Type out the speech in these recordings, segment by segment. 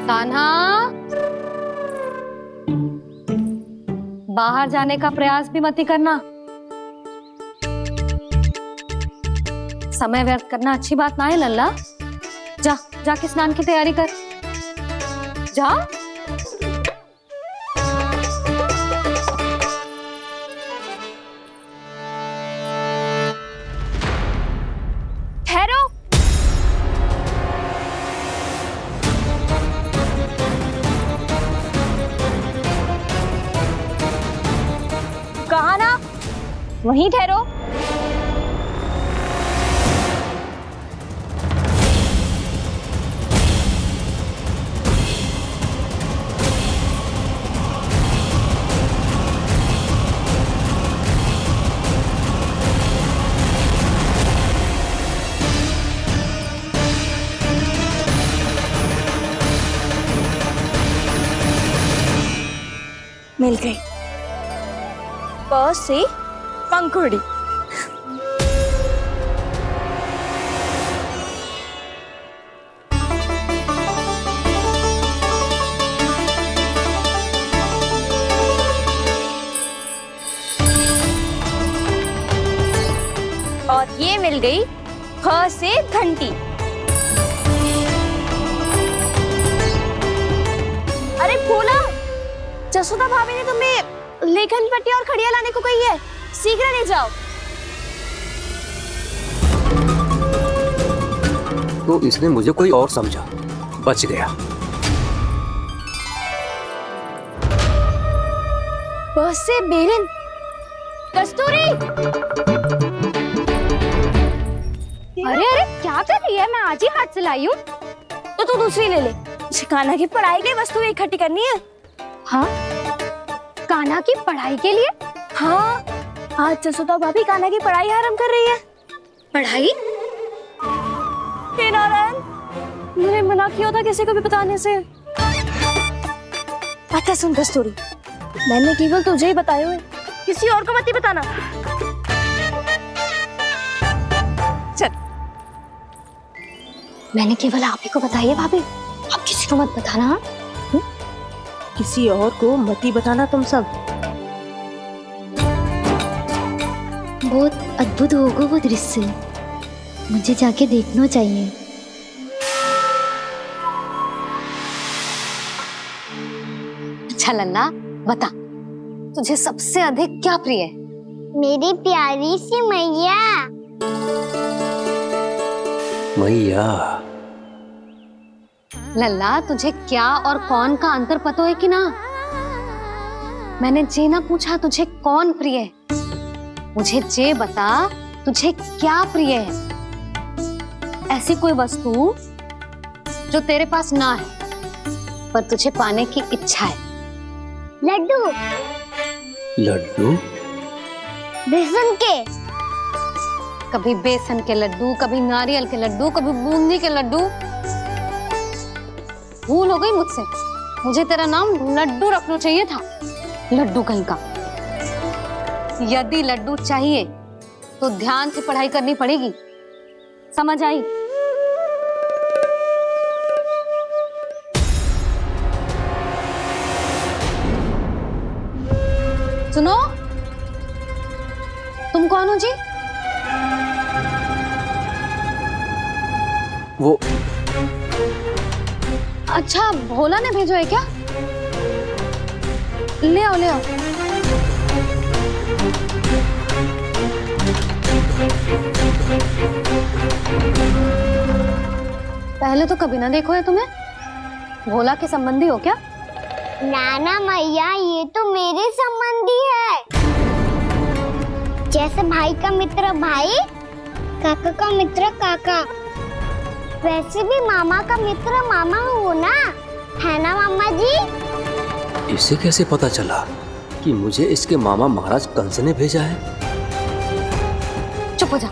कान्हा, बाहर जाने का प्रयास भी मत ही करना। समय व्यर्थ करना अच्छी बात ना है लल्ला। जा जाके स्नान की तैयारी कर, जा। ठहरो। कहा ना, वहीं ठहरो। मिल गई। प से पंखुड़ी। और ये मिल गई ख से घंटी। अरे फूला, जसोदा भाभी ने तुम्हें लेखन पट्टी और खड़िया लाने को कही है, शीघ्र ले जाओ। तो इसने मुझे कोई और समझा, बच गया। बस से बेलन। कस्तूरी, अरे अरे क्या कर रही है? मैं आज ही हाथ से लाई हूँ। तो तू दूसरी ले ले। कान्हा की पढ़ाई की वस्तु इकट्ठी करनी है। हाँ, कान्हा की पढ़ाई के लिए? हाँ, आज जसोदा भाभी कान्हा की पढ़ाई आरंभ कर रही है। पढ़ाई? हे नारायण, मैंने मना किया था किसी को भी बताने से। अच्छा सुन कस्तूरी, मैंने केवल तुझे ही बताया है, किसी और को मत ही बताना। चल। मैंने केवल आप ही को बताई है भाभी, आप किसी को मत बताना। हाँ? किसी और को मत ही बताना तुम सब। बहुत अद्भुत होगा वो दृश्य, मुझे जाके देखना चाहिए। अच्छा लल्ला, बता तुझे सबसे अधिक क्या प्रिय है? मेरी प्यारी सी मैया। मैया। लल्ला, तुझे क्या और कौन का अंतर पता है कि ना? मैंने जे ना पूछा तुझे कौन प्रिय है, मुझे जे बता तुझे क्या प्रिय है। ऐसी कोई वस्तु जो तेरे पास ना है पर तुझे पाने की इच्छा है। लड्डू। लड्डू? बेसन के। कभी बेसन के लड्डू, कभी नारियल के लड्डू, कभी बूंदी के लड्डू। भूल हो गई मुझसे, मुझे तेरा नाम लड्डू रखना चाहिए था। लड्डू कहीं का। यदि लड्डू चाहिए तो ध्यान से पढ़ाई करनी पड़ेगी, समझ आई? सुनो, तुम कौन हो जी? वो अच्छा, भोला ने भेजो है क्या? ले आओ ले आओ। पहले तो कभी ना देखो है तुम्हें। भोला के संबंधी हो क्या? नाना मैया, ये तो मेरे संबंधी है। जैसे भाई का मित्र भाई, काका का मित्र काका, वैसे भी मामा का मित्र मामा हो ना, है ना मामा जी? इसे कैसे पता चला कि मुझे इसके मामा महाराज कंस ने भेजा है? चुप हो जा,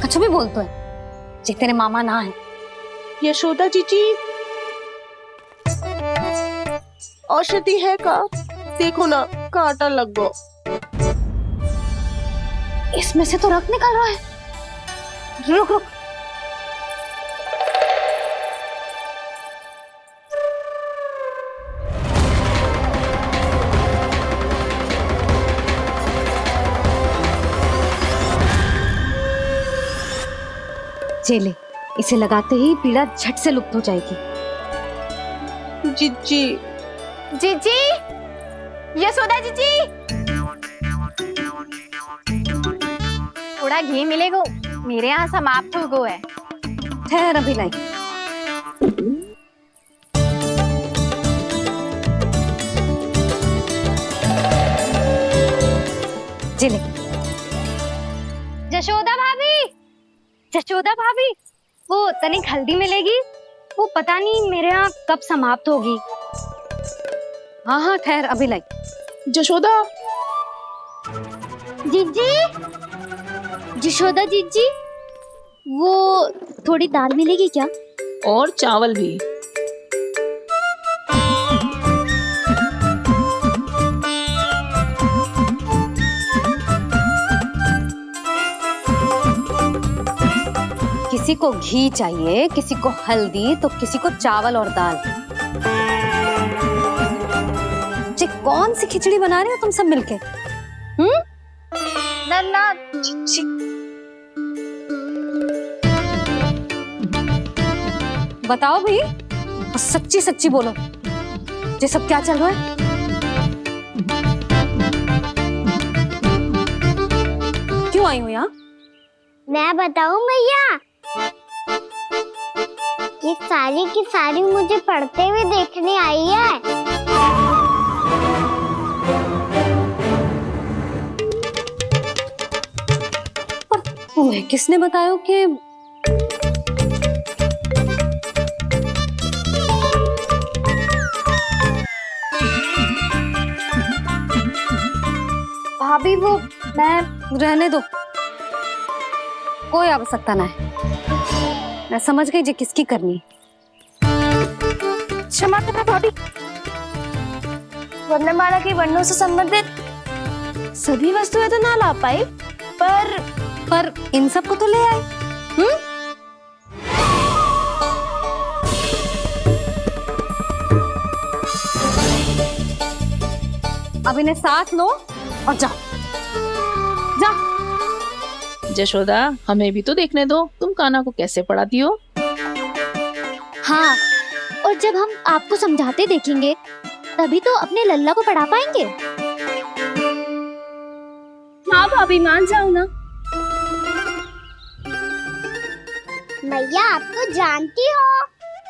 कछु भी बोलते है जे तेरे मामा ना है। यशोदा जीजी, औषधि है का? देखो ना, कांटा लग गो। इसमें से तो रक्त निकल रहा है। रुक रुक। चले, इसे लगाते ही पीड़ा झट से लुप्त हो जाएगी। जीजी, जीजी, यशोदा जीजी, थोड़ा घी मिलेगा, मेरे यहाँ समाप्त हो गया है। ठहर अभी लाई। चले। जशोदा भाभी, जशोदा भाभी, वो तनिक हल्दी मिलेगी? वो पता नहीं मेरे यहाँ कब समाप्त होगी। हाँ हाँ ठहर अभी लाई। जशोदा, जीजी, जशोदा जीजी, वो थोड़ी दाल मिलेगी क्या? और चावल भी। किसी को घी चाहिए, किसी को हल्दी, तो किसी को चावल और दाल। ये कौन सी खिचड़ी बना रहे हो तुम सब मिलके? नन्ना, बताओ भाई, और सच्ची सच्ची बोलो, ये सब क्या चल रहा है? क्यों आई हो यहाँ? मैं बताऊं भैया, ये सारी की सारी मुझे पढ़ते हुए देखने आई है। पर तुम्हें किसने बताया कि भाभी वो मैं रहने दो, कोई आवश्यकता ना है। मैं समझ गई जी किसकी करनी। क्षमा करना भाभी, वर्णमाला के वर्णों से संबंधित सभी वस्तुएं तो ना ला पाई, पर इन सब को तो ले आए। अब इन्हें साथ लो और जाओ। जशोदा, हमें भी तो देखने दो, तुम कान्हा को कैसे पढ़ाती हो। हाँ, और जब हम आपको समझाते देखेंगे तभी तो अपने लल्ला को पढ़ा पाएंगे। हाँ भाभी, मान जाओ ना। मैया, आप तो जानती हो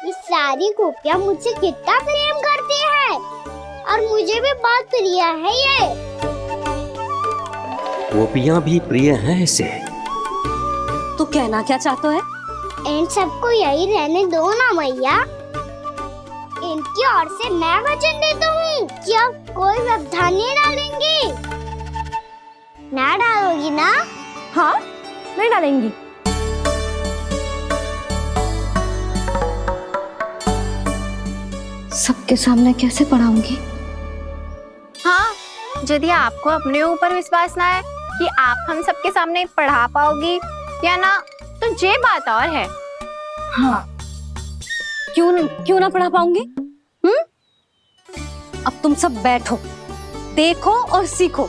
ये सारी गोपियां मुझसे कितना प्रेम करती है, और मुझे भी बहुत प्रिय है ये। गोपियां भी प्रिय हैं इसे। तू कहना क्या चाहता है? इन सबको यही रहने दो ना मैया। इनकी ओर से मैं वचन देता हूँ कि अब कोई व्यवधान नहीं डालेंगी। ना डालोगी ना? हाँ, नहीं डालेंगी। सबके सामने कैसे पढ़ाऊंगी? हाँ, यदि आपको अपने ऊपर विश्वास ना है कि आप हम सबके सामने पढ़ा पाओगी या ना, तो ये बात और है। हाँ, क्यों ना पढ़ा पाऊंगी? अब तुम सब बैठो, देखो और सीखो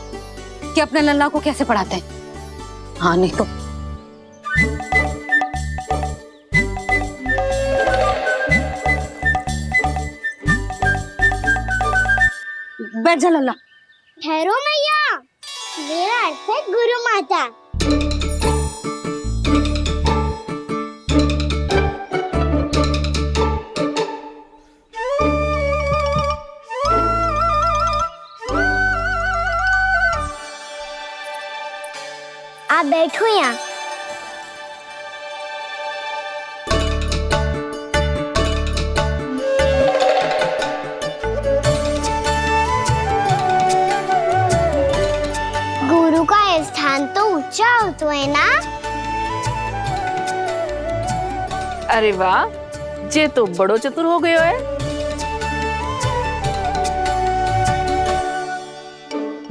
कि अपने लल्ला को कैसे पढ़ाते हैं। हाँ नहीं तो बैठ जा लल्ला। ठहरो मैया, मेरा अर्थ है गुरु माता। आप बैठो यहाँ। गुरु का स्थान तो ऊंचा होता है ना? अरे वाह, जे तो बड़ो चतुर हो गयो है।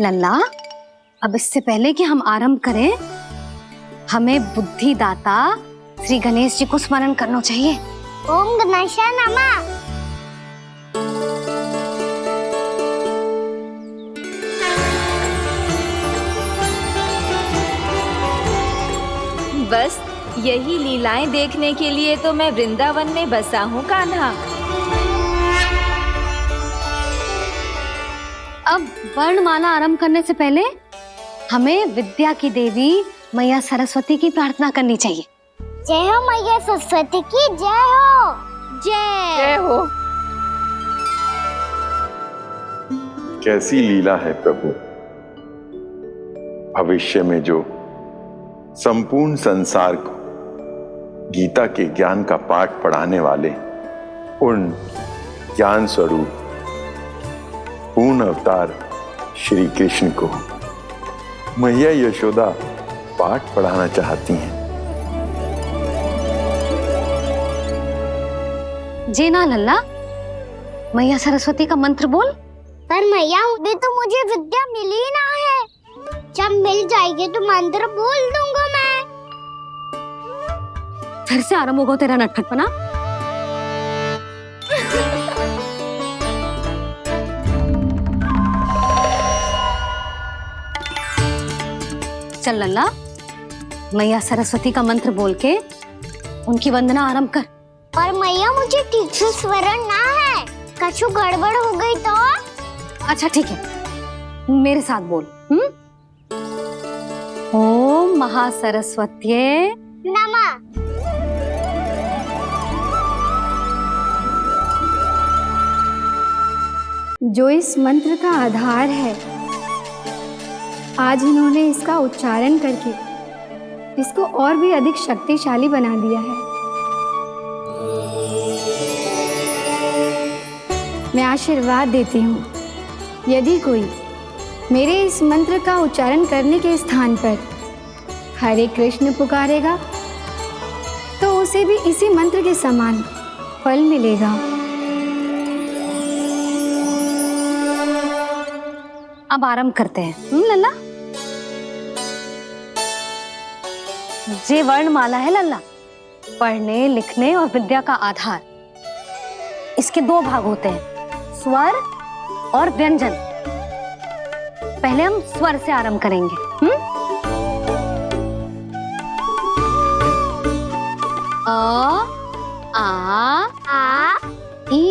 लल्ला, अब इससे पहले कि हम आरंभ करें, हमें बुद्धिदाता श्री गणेश जी को स्मरण करना चाहिए। ओम गणेशाय नमः। बस यही लीलाएं देखने के लिए तो मैं वृंदावन में बसा हूँ कान्हा। अब वर्णमाला आरंभ करने से पहले हमें विद्या की देवी मैया सरस्वती की प्रार्थना करनी चाहिए। जय हो मैया सरस्वती की जय हो। जय हो। कैसी लीला है प्रभु। भविष्य में जो संपूर्ण संसार को गीता के ज्ञान का पाठ पढ़ाने वाले उन ज्ञान स्वरूप पूर्ण अवतार श्री कृष्ण को मैया यशोदा पाठ पढ़ाना चाहती हैं। जेना लल्ला, मैया सरस्वती का मंत्र बोल। पर मैया अभी तो मुझे विद्या मिली ना है। जब मिल जाएगी तो मंत्र बोल दूंगा मैं। फिर से आरंभ होगा तेरा नटखटपना। चल लल्ला, मैया सरस्वती का मंत्र बोल के उनकी वंदना आरंभ कर। पर मैया मुझे ठीक से स्मरण ना है, कछु गड़बड़ हो गई तो? अच्छा ठीक है, मेरे साथ बोल। ओम महासरस्वत्ये नमः। जो इस मंत्र का आधार है, आज इन्होंने इसका उच्चारण करके इसको और भी अधिक शक्तिशाली बना दिया है। मैं आशीर्वाद देती हूँ, यदि कोई मेरे इस मंत्र का उच्चारण करने के स्थान पर हरे कृष्ण पुकारेगा तो उसे भी इसी मंत्र के समान फल मिलेगा। अब आरंभ करते हैं। लल्ला, जे वर्णमाला है लल्ला, पढ़ने लिखने और विद्या का आधार। इसके दो भाग होते हैं, स्वर और व्यंजन। पहले हम स्वर से आरंभ करेंगे। अ, आ, ई,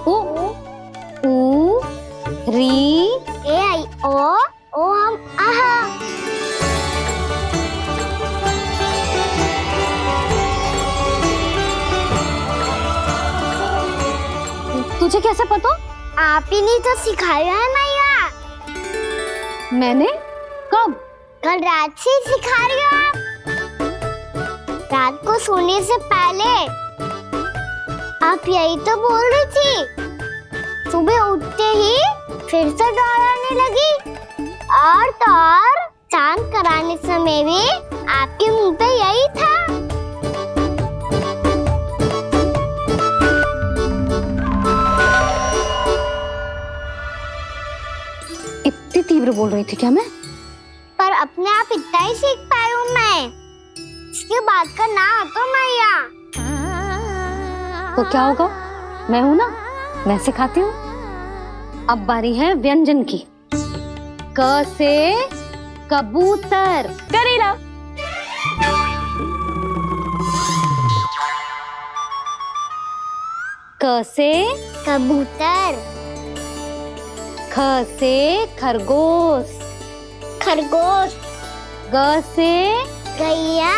उ, री, ए आई ओ हम आहा। तुझे कैसे पता? आप ही नहीं तो सिखाया है मैया। मैंने? कब? कल रात से सिखा रही हो आप। रात को सोने से पहले आप यही तो बोल रही थी। सुबह उठते ही फिर से दोहराने लगी, और तो और स्नान कराने समय भी आपके मुंह पे यही था। इतनी तीव्र बोल रही थी क्या मैं? पर अपने आप इतना ही सीख पाई हूँ मैं। इसके बाद का ना तो मैया। तो क्या होगा? मैं हूं ना, मैं सिखाती हूँ। अब बारी है व्यंजन की। क से कबूतर। करेला। क से कबूतर। ख से खरगोश। खरगोश। ग से गैया।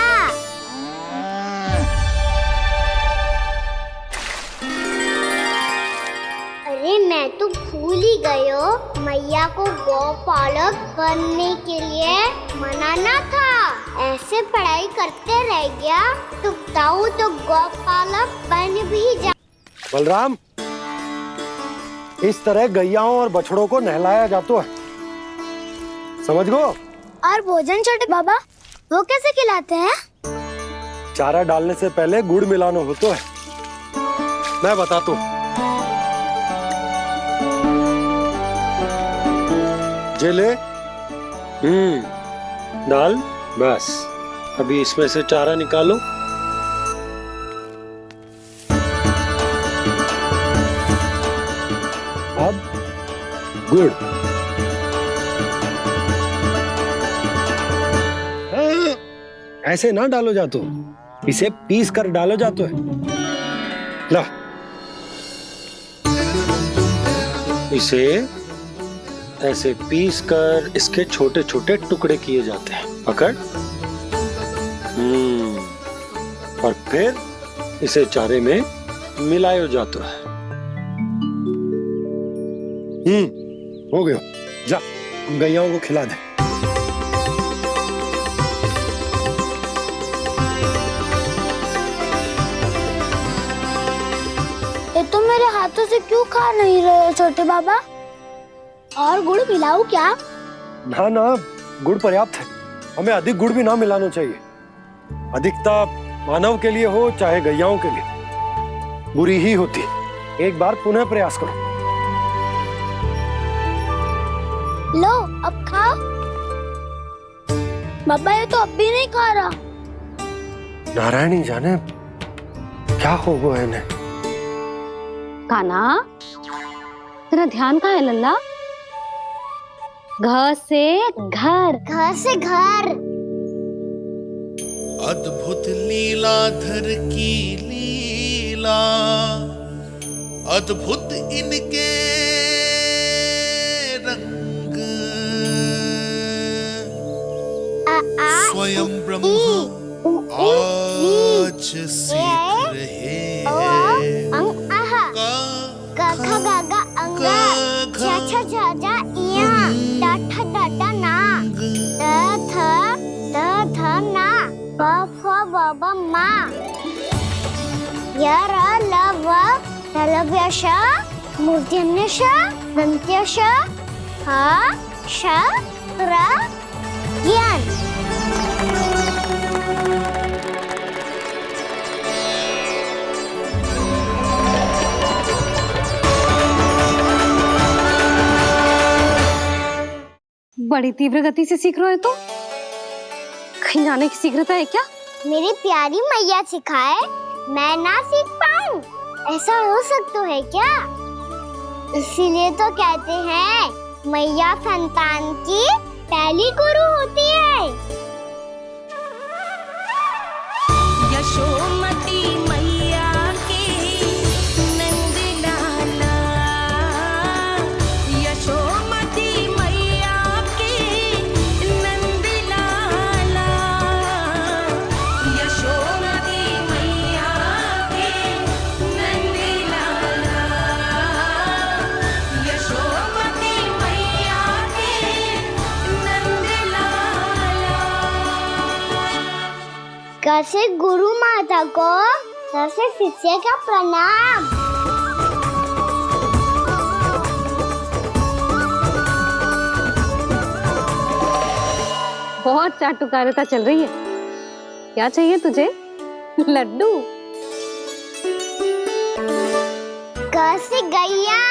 अरे मैं तो भूल ही गई हूँ, मैया को गौपालक बनने के लिए मनाना था। ऐसे पढ़ाई करते रह गया तो ताऊ तो गौपालक बन भी जा। बलराम, इस तरह गैयाओं और बछड़ों को नहलाया जाता है, समझ गो? और भोजन छोटे बाबा, वो कैसे खिलाते हैं? चारा डालने से पहले गुड़ मिलाना होता है, मैं बताता हूँ। जे ले, डाल, बस अभी इसमें से चारा निकालो। अब गुड़। ऐसे ना डालो जातो, इसे पीस कर डालो जातो है। ला, इसे ऐसे पीस कर इसके छोटे छोटे टुकड़े किए जाते हैं। पकड़। और फिर इसे चारे में मिलायो जाता है। हो गया। जा, हम गैयाओं को खिला दे। ये तो मेरे हाथों से क्यों खा नहीं रहे हो छोटे बाबा? और गुड़ मिलाऊं क्या? ना ना, गुड़ पर्याप्त है। हमें अधिक गुड़ भी ना मिलाना चाहिए। अधिकता मानव के लिए हो चाहे गैयाओं के लिए बुरी ही होती है। एक बार पुनः प्रयास करो। लो, अब खाओ। बाबा ये तो अब भी नहीं खा रहा। नारायणी जाने क्या हो गया इन्हें। कान्हा, तेरा ध्यान कहाँ है लल्ला? घर से घर, घर से घर। अद्भुत लीलाधर की लीला, अद्भुत इनके रंग, स्वयं ब्रह्म आज सीख रहे हैं। क ख ग घ अंग, छ छ झ झ इया, ट ठ ड ड ना, द ध ना, प फ ब ब मा, य र ल व ललव्य श, मूर्धन्य श, दन्त्य श, ह श र ज्ञान। बड़ी तीव्र गति से सीख रहे हो तो कहीं जाने की शीघ्रता है क्या? मेरी प्यारी मैया सिखाए, मैं ना सीख पाऊं, ऐसा हो सकता है क्या? इसीलिए तो कहते हैं मैया संतान की पहली गुरु होती है। यशोमती मैया के नंद लाला, यशोमती मैया के नंद लाला, यशोमती मैया के नंद लाला, यशोमती मैया के नंद लाला। कैसे गुरु माता को, कैसे शिष्य का प्रणाम। बहुत चाटुकारिता चल रही है। क्या चाहिए तुझे? लड्डू? कैसे गैया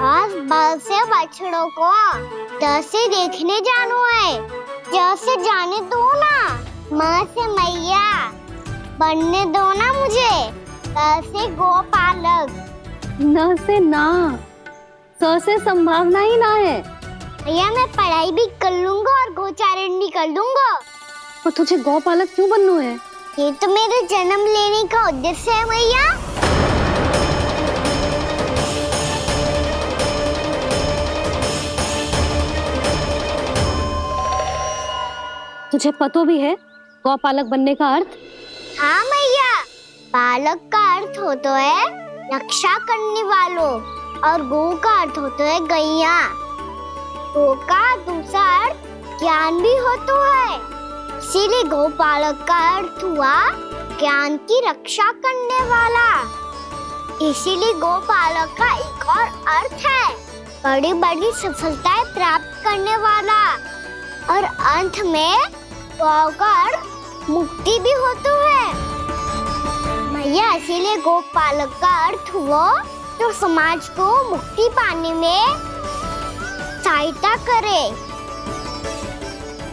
आज बल से बछड़ों को कैसे देखने जानो है, जैसे जाने दो ना, माँ से मैया बनने दो ना मुझे, कैसे गोपालक। न से ना, स से संभावना ही ना है। भैया मैं पढ़ाई भी कर लूंगा और गोचारण भी कर दूंगा। और तुझे गौपालक क्यों बनना है? ये तो मेरे जन्म लेने का उद्देश्य है भैया। तुझे पता भी है गौपालक बनने का अर्थ? हाँ मैया, पालक का अर्थ होता है रक्षा करने वालों, और गो का अर्थ होता है गैया। गो का दूसरा अर्थ ज्ञान भी होता है, इसीलिए गोपालक का अर्थ हुआ ज्ञान की रक्षा करने वाला। इसीलिए गोपालक का एक और अर्थ है बड़ी बड़ी सफलताएं प्राप्त करने वाला, और अंत में गौ का अर्थ मुक्ति भी होता है। मैया इसीलिए गोपालक का अर्थ हुआ जो समाज को मुक्ति पाने में सहायता करे।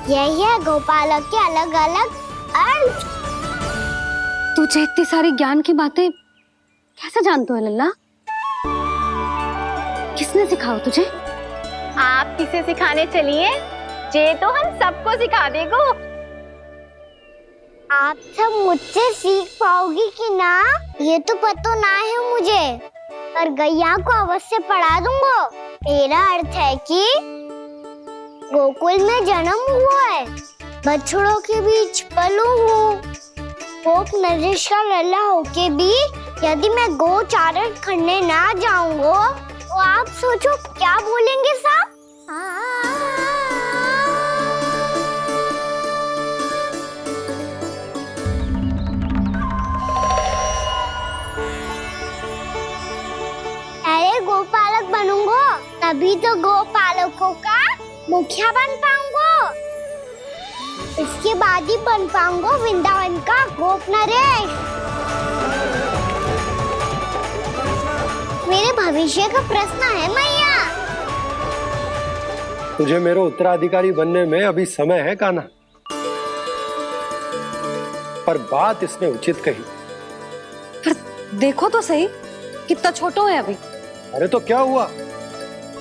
यही है गोपालक के अलग अलग अर्थ। तुझे इतनी सारी ज्ञान की बातें कैसे जानते हो लल्ला? किसने सिखाओ तुझे? आप किसे सिखाने चलिए, जे तो हम सबको सिखा देगो। आप सब मुझसे सीख पाओगी कि ना, ये तो पता ना है मुझे, पर गैया को अवश्य पढ़ा दूंगा। मेरा अर्थ है कि गोकुल में जन्म हुआ है, बछड़ों के बीच पलू हूँ, गोप नरेश का लल्ला होके भी यदि मैं गोचारण करने ना जाऊंगा तो आप सोचो क्या बोलेंगे साहब। अरे गोपालक बनूंगा तभी तो गोपालकों का मुखिया बन पाऊंगा, इसके बाद ही बन पाऊंगा वृंदावन का गोप नरेश। मेरे भविष्य का प्रश्न है मैया। तुझे मेरे उत्तराधिकारी बनने में अभी समय है कान्हा, पर बात इसने उचित कही। पर देखो तो सही कितना छोटो है अभी। अरे तो क्या हुआ,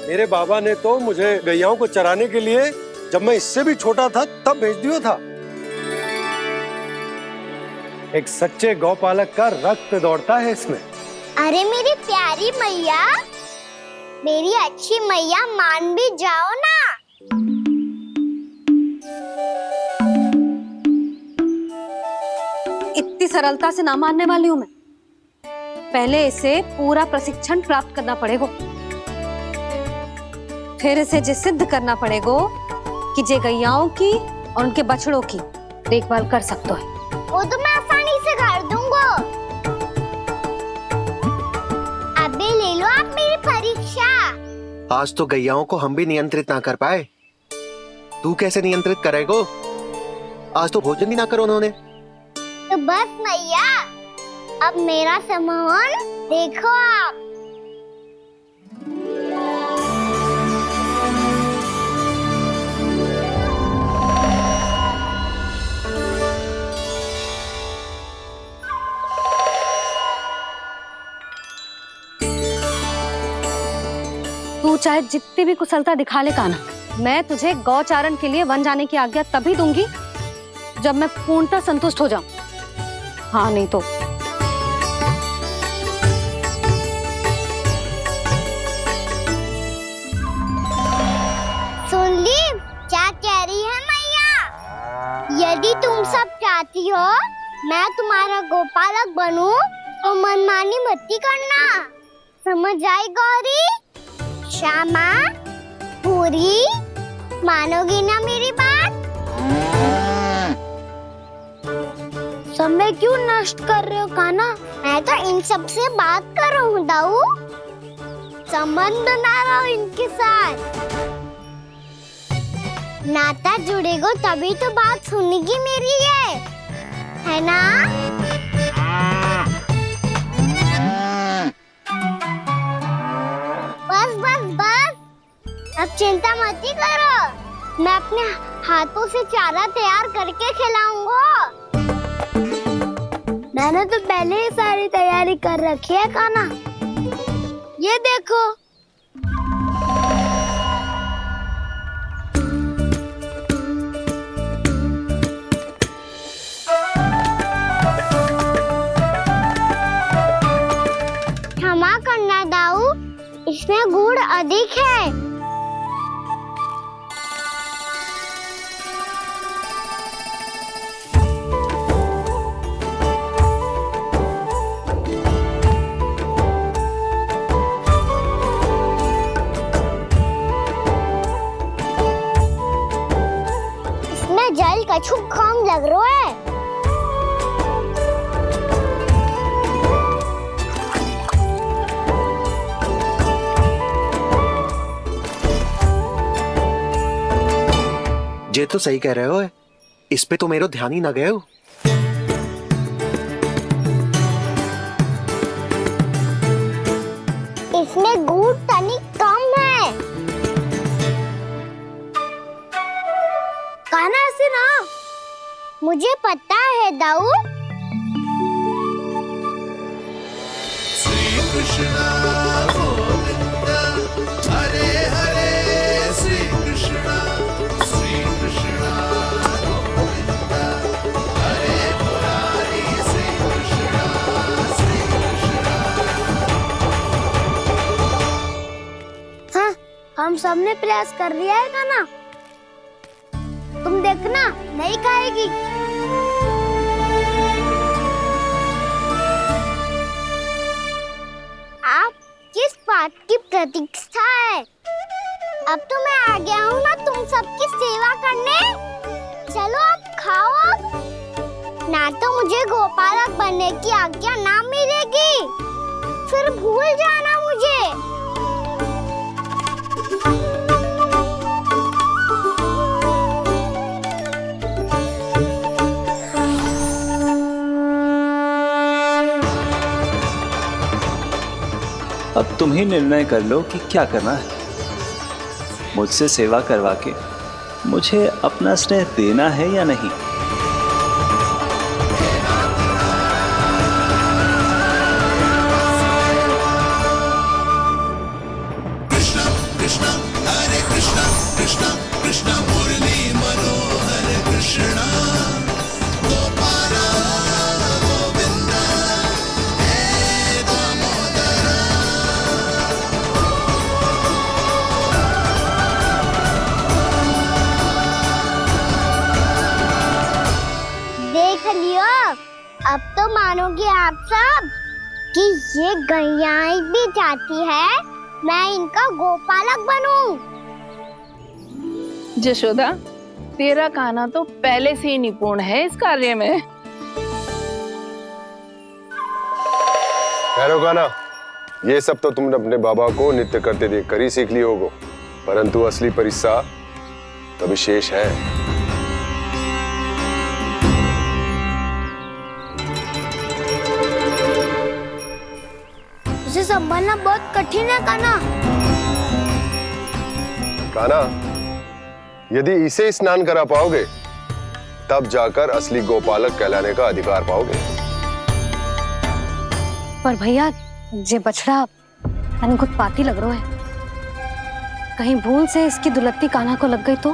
मेरे बाबा ने तो मुझे गैयाओं को चराने के लिए जब मैं इससे भी छोटा था तब भेज दिया था। एक सच्चे गौपालक का रक्त दौड़ता है इसमें। अरे मेरी प्यारी मैया, मेरी अच्छी मैया, मान भी जाओ ना। इतनी सरलता से ना मानने वाली हूं मैं। पहले इसे पूरा प्रशिक्षण प्राप्त करना पड़ेगा, फिर इसे ये सिद्ध करना पड़ेगा कि जे गैयाओं की और उनके बछड़ों की देखभाल कर सकते है। वो तो मैं आसानी से कर दूंगा। अबे ले लो आप मेरी परीक्षा। आज तो गैयाओं को हम भी नियंत्रित ना कर पाए, तू कैसे नियंत्रित करेगो? आज तो भोजन भी ना करो उन्होंने। तो बस मैया, अब मेरा सम्मान देखो आप। तू चाहे जितनी भी कुशलता दिखा ले कान्हा, मैं तुझे गौचारण के लिए वन जाने की आज्ञा तभी दूंगी जब मैं पूर्णतः संतुष्ट हो जाऊं। हाँ नहीं तो सुन ली क्या कह रही है मैया? यदि तुम सब चाहती हो मैं तुम्हारा गोपालक बनूं तो मनमानी मत करना, समझ आई गौरी? श्यामा, पूरी, मानोगी ना मेरी बात? समय क्यों नष्ट कर रहे हो कान्हा? मैं तो इन सब से बात कर रहा हूँ दाऊ, संबंध बना रहा हूँ इनके साथ। नाता जुड़ेगा तभी तो बात सुनेगी मेरी, है ना? बस बस बस, अब चिंता मत ही करो, मैं अपने हाथों से चारा तैयार करके खिलाऊंगा। मैंने तो पहले ही सारी तैयारी कर रखी है कान्हा, ये देखो। क्षमा करना दाऊ, इसमें गुड़ अधिक है। इसमें जल कछु कम लग रहा है। ये तो सही कह रहे हो, इस पे तो मेरा ध्यान ही ना गए हो। इसमें गुड़ तनिक कम है। कान्हा ऐसे ना, मुझे पता है दाऊ। श्री कृष्ण गोविंद हरे हरे, श्री कृष्ण गोविंद हरे हम सब ने प्रयास कर लिया है ना, तुम देखना नहीं खाएगी। आप किस बात की प्रतीक्षा है? अब तो मैं आ गया हूँ ना तुम सबकी सेवा करने। चलो अब खाओ अब। ना तो मुझे गोपालक बनने की आज्ञा ना मिलेगी, फिर भूल जाना मुझे। अब तुम ही निर्णय कर लो कि क्या करना है। मुझसे सेवा करवा के मुझे अपना स्नेह देना है या नहीं। कृष्णा कृष्णा हरे कृष्णा कृष्णा कृष्णा मुरली मनोहर कृष्णा गोपाला गोविंदा हे दामोदरा। देख लियो, अब तो मानोगे आप सब कि ये गैयाएं भी चाहती है मैं इनका गोपालक बनूं। जशोदा, तेरा कान्हा तो पहले से ही निपुण है इस कार्य में। खैर कान्हा, ये सब तो तुमने अपने बाबा को नृत्य करते देख कर ही सीख ली होगो, परंतु असली परिश्रा तो विशेष है। उसे संभालना बहुत कठिन है कान्हा। कान्हा, यदि इसे स्नान करा पाओगे तब जाकर असली गोपालक कहलाने का अधिकार पाओगे। पर भैया ये बछड़ा उत्पाती लग रहा है, कहीं भूल से इसकी दुलत्ती कान्हा को लग गई तो?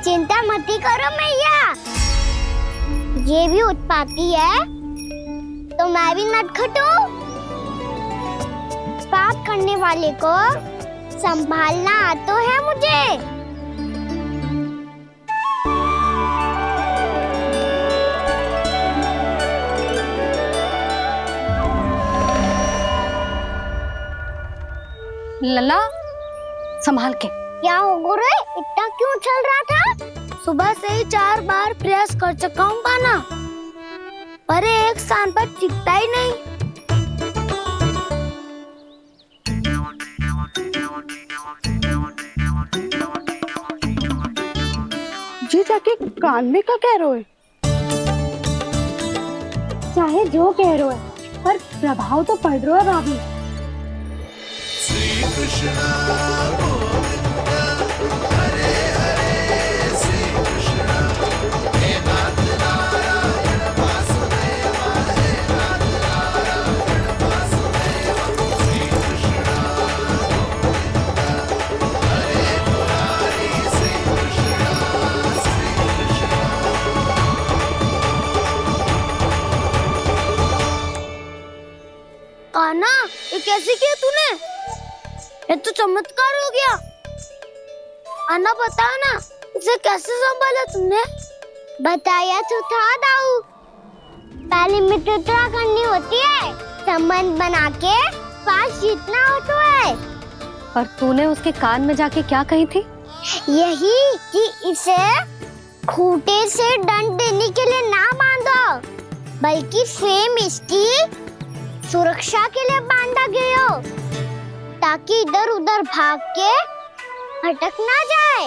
चिंता मत करो मैया, ये भी उत्पाती है तो मैं भी नटखट हूँ। पाप करने वाले को संभालना आता है मुझे। लला संभाल के। क्या हो गुरु, इतना क्यों चल रहा था? सुबह से ही 4 बार प्रयास कर चुका हूँ कान्हा, पर एक स्थान पर टिकता ही नहीं। जी जाके कान में का कह रहे हो? चाहे जो कह रहे हो, पर प्रभाव तो पड़ रहा है भाभी। श्री कृष्णा गोविंदा हरे हरे श्री कृष्णा हे नाथ नारायण वासुदेवा हे नाथ नारायण वासुदेवा। श्री कृष्णा गोविंदा हरे मुरारी श्री कृष्णा श्री कृष्णा। कान्हा, ये कैसे किया तूने? ये तो चमत्कार हो गया। अन्ना बताओ ना, इसे कैसे संभाला तुमने? बताया तो था दाऊ, पहले मित्रता करनी होती है, संबंध बना के पास जीतना होता है। पर तूने उसके कान में जाके क्या कही थी? यही कि इसे खूंटे से दंड देने के लिए ना बांधो, बल्कि स्वयं इसकी सुरक्षा के लिए बांधा गया हो, ताकि इधर उधर भाग के भटक ना जाए।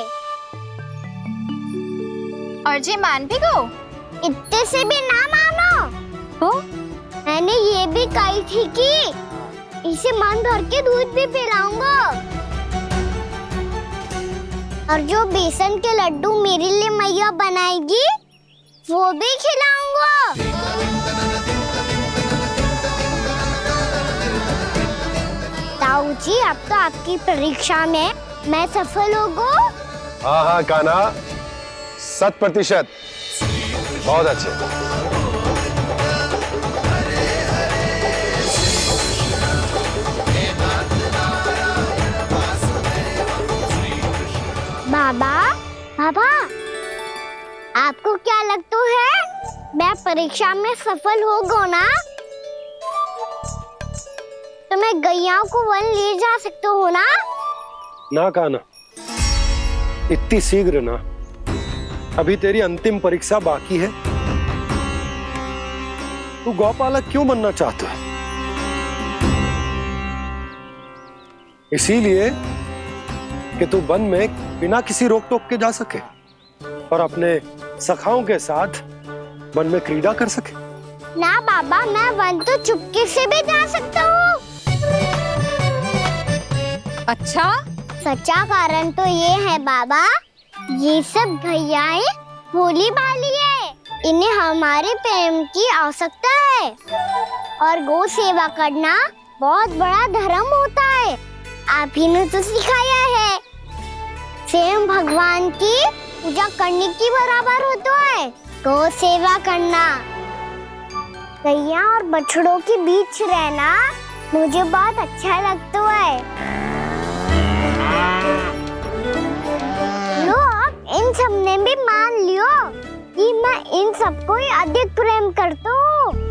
और जी मान भी गो? इतने से भी ना मानो तो मैंने ये भी कही थी कि इसे मन भर के दूध भी पिलाऊंगा, और जो बेसन के लड्डू मेरे लिए मैया बनाएगी वो भी खिलाऊंगा। ताऊ जी, अब तो आपकी परीक्षा में मैं सफल हो गो। हाँ हाँ कान्हा, 100%। बहुत अच्छे। बाबा, आपको क्या लगता है मैं परीक्षा में सफल हो गो ना तो मैं गैयाओं को वन ले जा सकता हूँ ना? ना कान्हा, इतनी शीघ्र ना, अभी तेरी अंतिम परीक्षा बाकी है। तू गौपालक क्यों बनना चाहता है? इसीलिए कि तू वन में बिना किसी रोक टोक के जा सके और अपने सखाओं के साथ वन में क्रीड़ा कर सके। ना बाबा, मैं वन तो चुपके से भी जा सकता हूँ। अच्छा? सच्चा कारण तो ये है बाबा, ये सब भैयाएं भोली भाली है, इन्हें हमारे प्रेम की आवश्यकता है और गौ सेवा करना बहुत बड़ा धर्म होता है। आप ही ने तो सिखाया है, स्वयं भगवान की पूजा करने की बराबर होता है गौ सेवा करना। गैया और बछड़ों के बीच रहना मुझे बहुत अच्छा लगता है। लो, अब इन सब ने भी मान लियो कि मैं इन सबको ही अधिक प्रेम करता हूँ।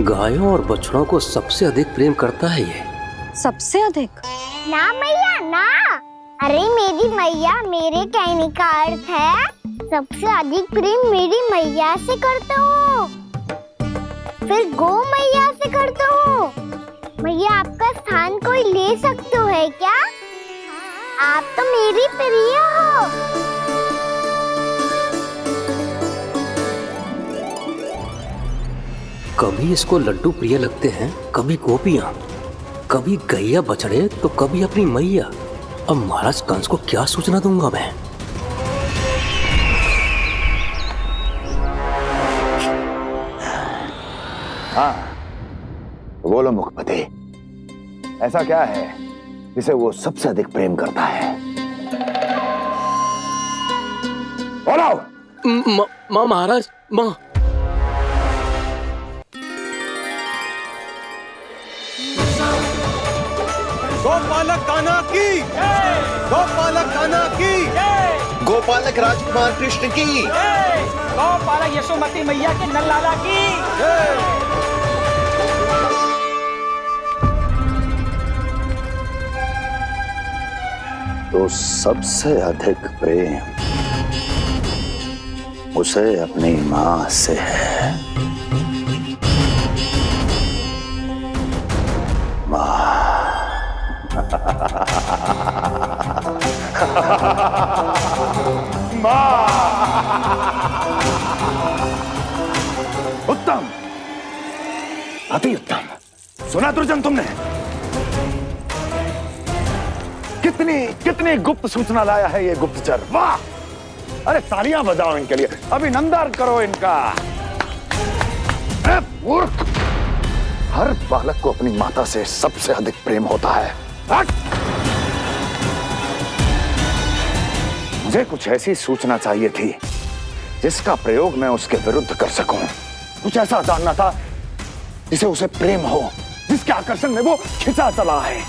गायों और बछड़ों को सबसे अधिक प्रेम करता है ये। सबसे अधिक? ना मैया ना, अरे मेरी मैया, मेरे कहने का अर्थ है सबसे अधिक प्रेम मेरी मैया से करता हूँ, फिर गौ मैया से करता हूँ। मैया, आपका स्थान कोई ले सकते है क्या? आप तो मेरी प्रिय हो। कभी इसको लड्डू प्रिय लगते हैं, कभी गोपियां, कभी गैया बछड़े, तो कभी अपनी मैया। अब महाराज कंस को क्या सूचना दूंगा मैं? हाँ, बोलो मुखपति, ऐसा क्या है जिसे वो सबसे अधिक प्रेम करता है? बोलो। माँ महाराज, माँ। गोपालक कान्हा की, गोपालक कान्हा की, गोपालक राजकुमार कृष्ण की, गोपालक यशोमती मैया के नललाला की। तो सबसे अधिक प्रेम उसे अपनी माँ से है। माँ। उत्तम, अति उत्तम। सुना दुर्जन तुमने? कितनी कितनी गुप्त सूचना लाया है ये गुप्तचर। वाह! अरे तालियां बजाओ इनके लिए, अभिनंदन करो इनका। मूर्ख! हर बालक को अपनी माता से सबसे अधिक प्रेम होता है। मुझे कुछ ऐसी सूचना चाहिए थी जिसका प्रयोग मैं उसके विरुद्ध कर सकूं। कुछ ऐसा जानना था जिसे उसे प्रेम हो, जिसके आकर्षण में वो खिंचा चला है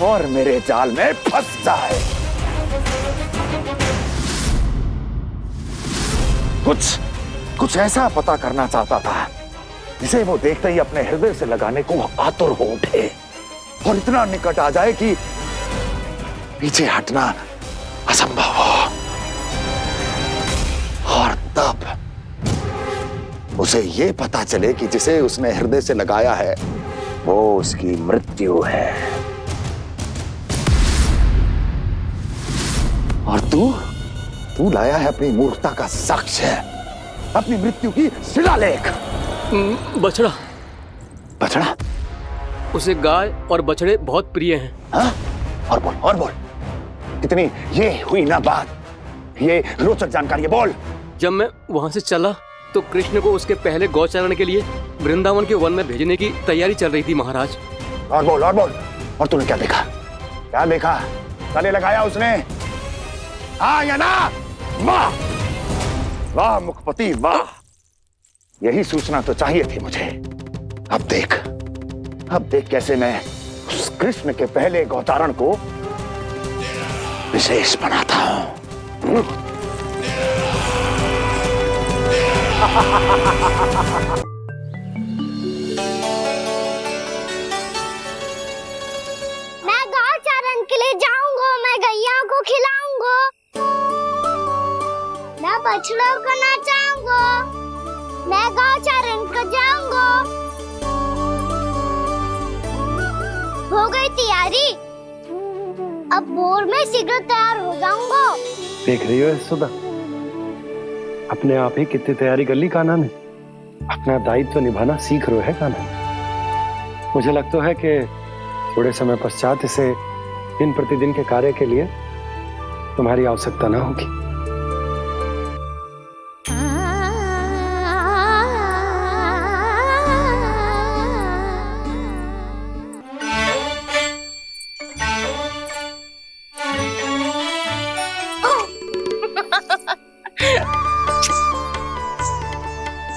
और मेरे जाल में फंस जाए। कुछ ऐसा पता करना चाहता था जिसे वो देखते ही अपने हृदय से लगाने को आतुर हो उठे और इतना निकट आ जाए कि पीछे हटना असंभव हो। और तब उसे ये पता चले कि जिसे उसने हृदय से लगाया है वो उसकी मृत्यु है। और तू लाया है अपनी मूर्खता का साक्ष्य, अपनी मृत्यु की शिलालेख। बछड़ा। बछड़ा? उसे गाय और बछड़े बहुत प्रिय हैं। हाँ? और बोल। कितनी ये हुई ना बात, ये रोचक जानकारी है, बोल। जब मैं वहां से चला तो कृष्ण को उसके पहले गौचारण के लिए वृंदावन के वन में भेजने की तैयारी चल रही थी महाराज। और बोल। और तूने क्या देखा? क्या देखा? गले लगाया उसने? हाँ या ना? वाह वाह मुखपति वाह, यही सूचना तो चाहिए थी मुझे। अब देख कैसे मैं उस कृष्ण के पहले गौचारण को विशेष बनाता हूँ। मैं गांव चारण के लिए जाऊंगा, मैं गैया को खिलाऊंगा, मैं बछड़ों को नचाऊंगा, मैं गांव चारण को जाऊंगा। हो गई तैयारी, अब भोर में शीघ्र तैयार हो जाऊंगा। देख रही हो सुधा, अपने आप ही कितनी तैयारी कर ली कान्हा ने। अपना दायित्व निभाना सीख रहे है कान्हा। मुझे लगता है कि थोड़े समय पश्चात इसे दिन प्रतिदिन के कार्य के लिए तुम्हारी आवश्यकता ना होगी।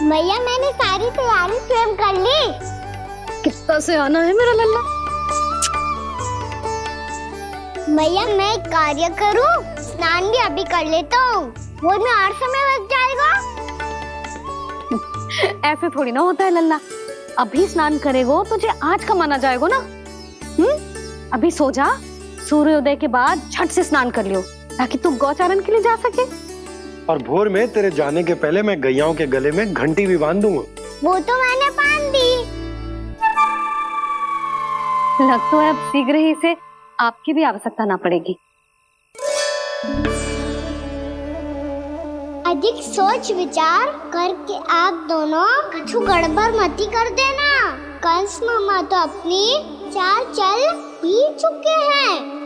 मैया मैंने सारी तैयारी स्वयं कर ली। कितना से आना है मेरा लल्ला। मैया मैं एक कार्य करूं, स्नान भी अभी कर लेता हूँ, वो में और समय लग जाएगा। ऐसे थोड़ी ना होता है लल्ला, अभी स्नान करेगो तुझे आज का माना जाएगा ना। अभी सो जा, सूर्योदय के बाद झट से स्नान कर लियो ताकि तू गौचारण के लिए जा सके। और भोर में तेरे जाने के पहले मैं गैयाओं के गले में घंटी भी बांध दूंगा। वो तो मैंने बांध दी। लग तो है अब शीघ्र ही से आपकी भी आवश्यकता ना पड़ेगी। अधिक सोच विचार करके आप दोनों कछु गड़बड़ मती कर देना। कंस मामा तो अपनी चाल चल भी चुके हैं।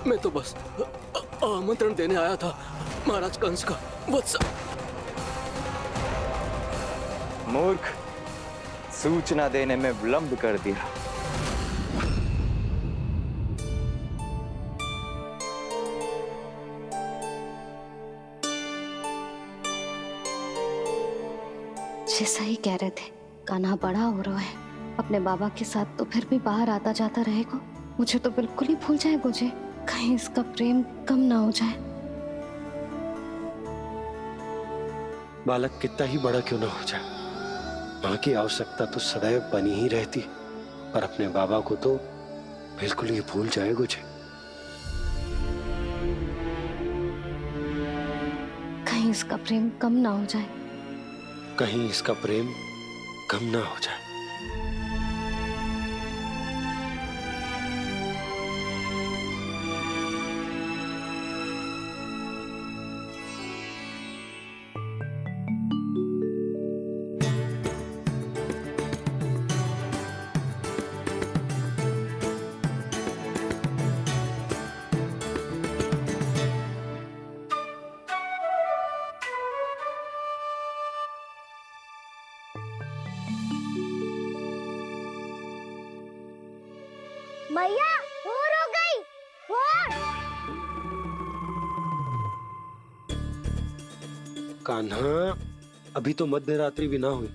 मैं तो बस आमंत्रण देने आया था महाराज कंस का। वत्स मूर्ख, सूचना देने में विलंब कर दिया। जैसा ही कह रहे थे, कान्हा बड़ा हो रहा है, अपने बाबा के साथ तो फिर भी बाहर आता जाता रहेगा। मुझे तो बिल्कुल ही भूल जाए मुझे, कहीं इसका प्रेम कम ना हो जाए। बालक कितना ही बड़ा क्यों ना हो जाए, माँ की आवश्यकता तो सदैव बनी ही रहती, पर अपने बाबा को तो बिल्कुल ही भूल जाए मुझे। कहीं इसका प्रेम कम ना हो जाए, कहीं इसका प्रेम कम ना हो जाए। मैया भोर हो गई, भोर। कान्हा, अभी तो मध्य रात्रि भी ना हुई,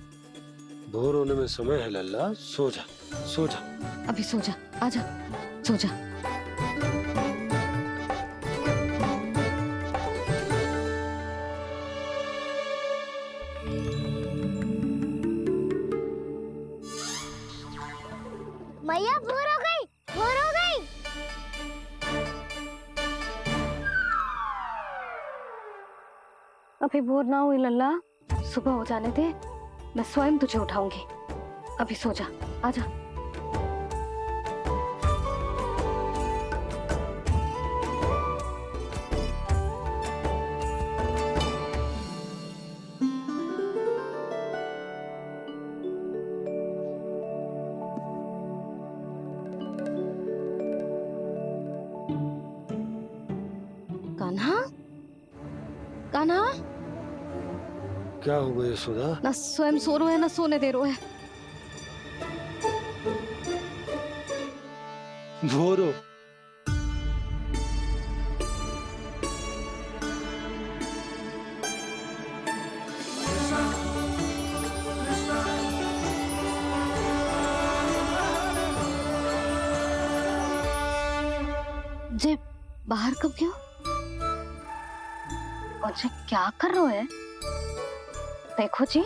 भोर होने में समय है लल्ला। सो जा, सो जा। अभी सो जा, आजा, सो जा। मैया भोर हो गई, भोर हो गई। अभी भोर ना हुई लल्ला, सुबह हो जाने दे, मैं स्वयं तुझे उठाऊंगी। अभी सो जा, आजा। कान्हा, कान्हा, क्या हो गया यशोदा? ना स्वयं सो रो है ना सोने दे रो है। भोरो जे बाहर कब गयो और जे क्या कर रहे है? देखो जी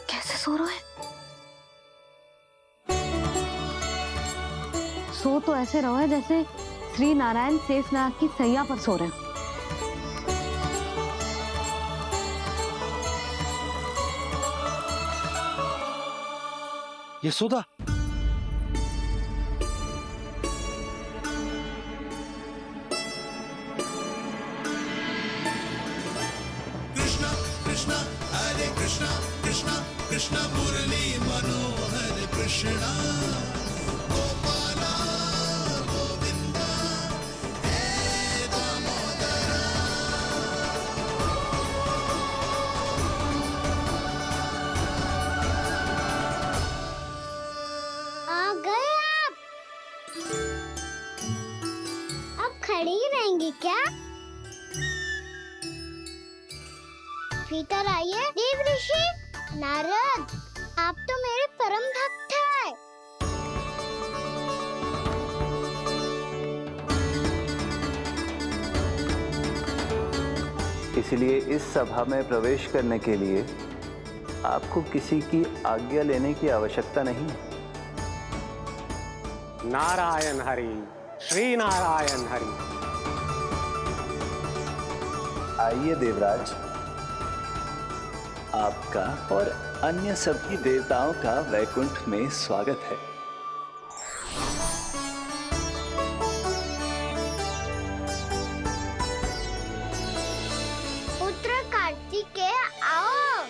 कैसे सो रहे है। सो तो ऐसे रहो है जैसे श्री नारायण शेषनाग की सैया पर सो रहे हो। यशोदा, कृष्णा कृष्णा हरे कृष्णा कृष्णा कृष्णा मुरली मनोहर कृष्णा गोपाला गोविंदा हे दामोदरा। आ गए आप। अब खड़ी ही रहेंगी क्या? भीतर आइए देव ऋषि। नारद, आप तो मेरे परम भक्त हैं। इसलिए इस सभा में प्रवेश करने के लिए आपको किसी की आज्ञा लेने की आवश्यकता नहीं है। नारायण हरि, श्री नारायण हरि। आइए देवराज, आपका और अन्य सभी देवताओं का वैकुंठ में स्वागत है। पुत्र कार्तिकेय आओ।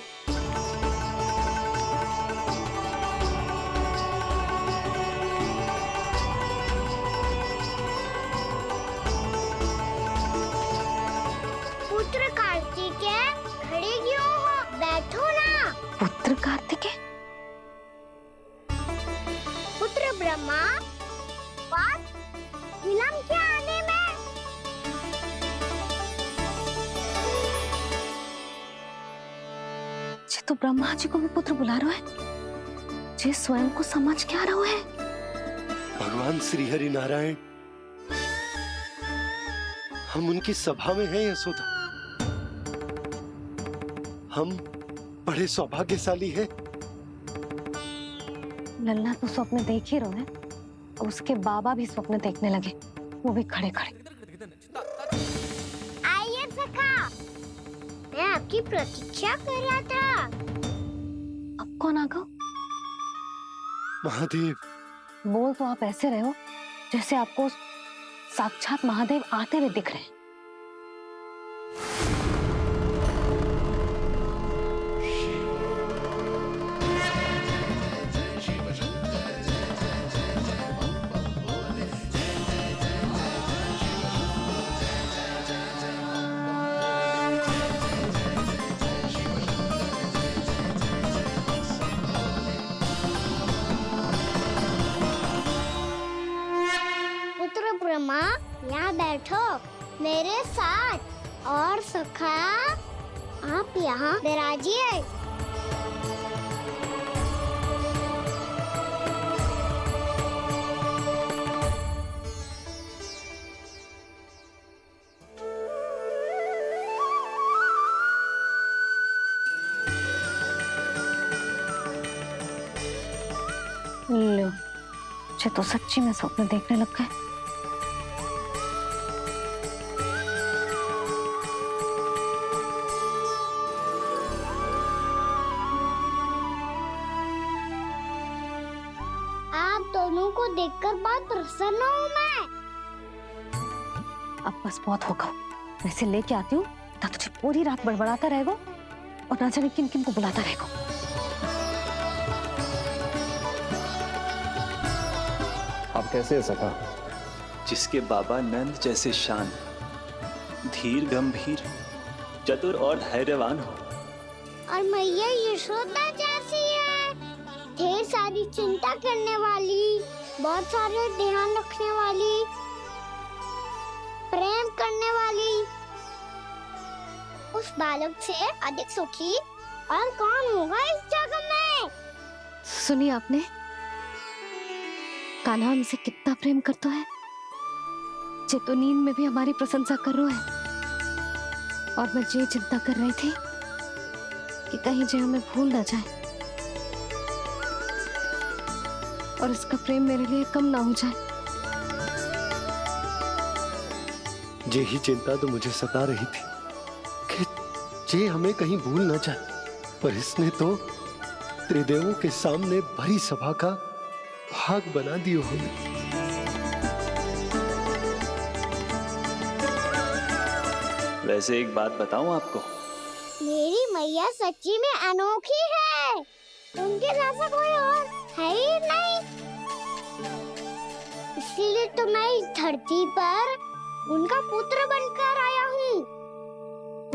पुत्र कार्तिकेय खड़े क्यों हो? बैठो ना। पुत्र कार्तिकेय? पुत्र ब्रह्मा, बात विलंब क्या आने में? जे तो ब्रह्मा जी को भी पुत्र बुला रहे है, जे स्वयं को समझ क्या रहे है। भगवान श्री हरि नारायण, हम उनकी सभा में हैं यशोदा। हम बड़े सौभाग्यशाली हैं। लल्ला तो स्वप्न देख ही रहे हैं, और उसके बाबा भी स्वप्न देखने लगे, वो भी खड़े खड़े। आइए सखा, मैं आपकी प्रतीक्षा कर रहा था। अब कौन आ गया? महादेव। बोल तो आप ऐसे रहे हो जैसे आपको साक्षात महादेव आते हुए दिख रहे हैं। पुत्र ब्रह्मा, यहाँ बैठो मेरे साथ। और सखा, आप यहाँ विराजिए। लो, मुझे तो सच्ची में स्वप्न देखने लग गए। आप दोनों को देखकर बहुत प्रसन्न हूँ मैं। अब बस बहुत होगा, मैं इसे लेके आती हूँ, तो तुझे पूरी रात बड़बड़ाता रहेगा और ना जाने किन किन को बुलाता रहेगा। आप कैसे है सखा? जिसके बाबा नंद जैसे शांत, धीर गंभीर, चतुर और धैर्यवान हो। और मैया यशोदा जैसी है, ढेर सारी चिंता करने वाली, बहुत सारे ध्यान रखने वाली, प्रेम करने वाली। उस बालक से अधिक सुखी और कौन होगा इस जगत में? सुनिए आपने, कान्हा हमसे कितना प्रेम करता है, जे तो नींद में भी हमारी प्रशंसा कर रहा है। और मैं ये चिंता कर रही थी कि कहीं जे हमें भूल ना जाए और इसका प्रेम मेरे लिए कम ना हो जाए। यही चिंता तो मुझे सता रही थी कि जे हमें कहीं भूल ना जाए, पर इसने तो त्रिदेवों के सामने भरी सभा का भाग बना दियो हमें। वैसे एक बात बताऊं आपको, मेरी मैया सच्ची में अनोखी है, उनके जैसा कोई और है ही नहीं। इसलिए तो मैं इस धरती पर उनका पुत्र बनकर आया हूँ।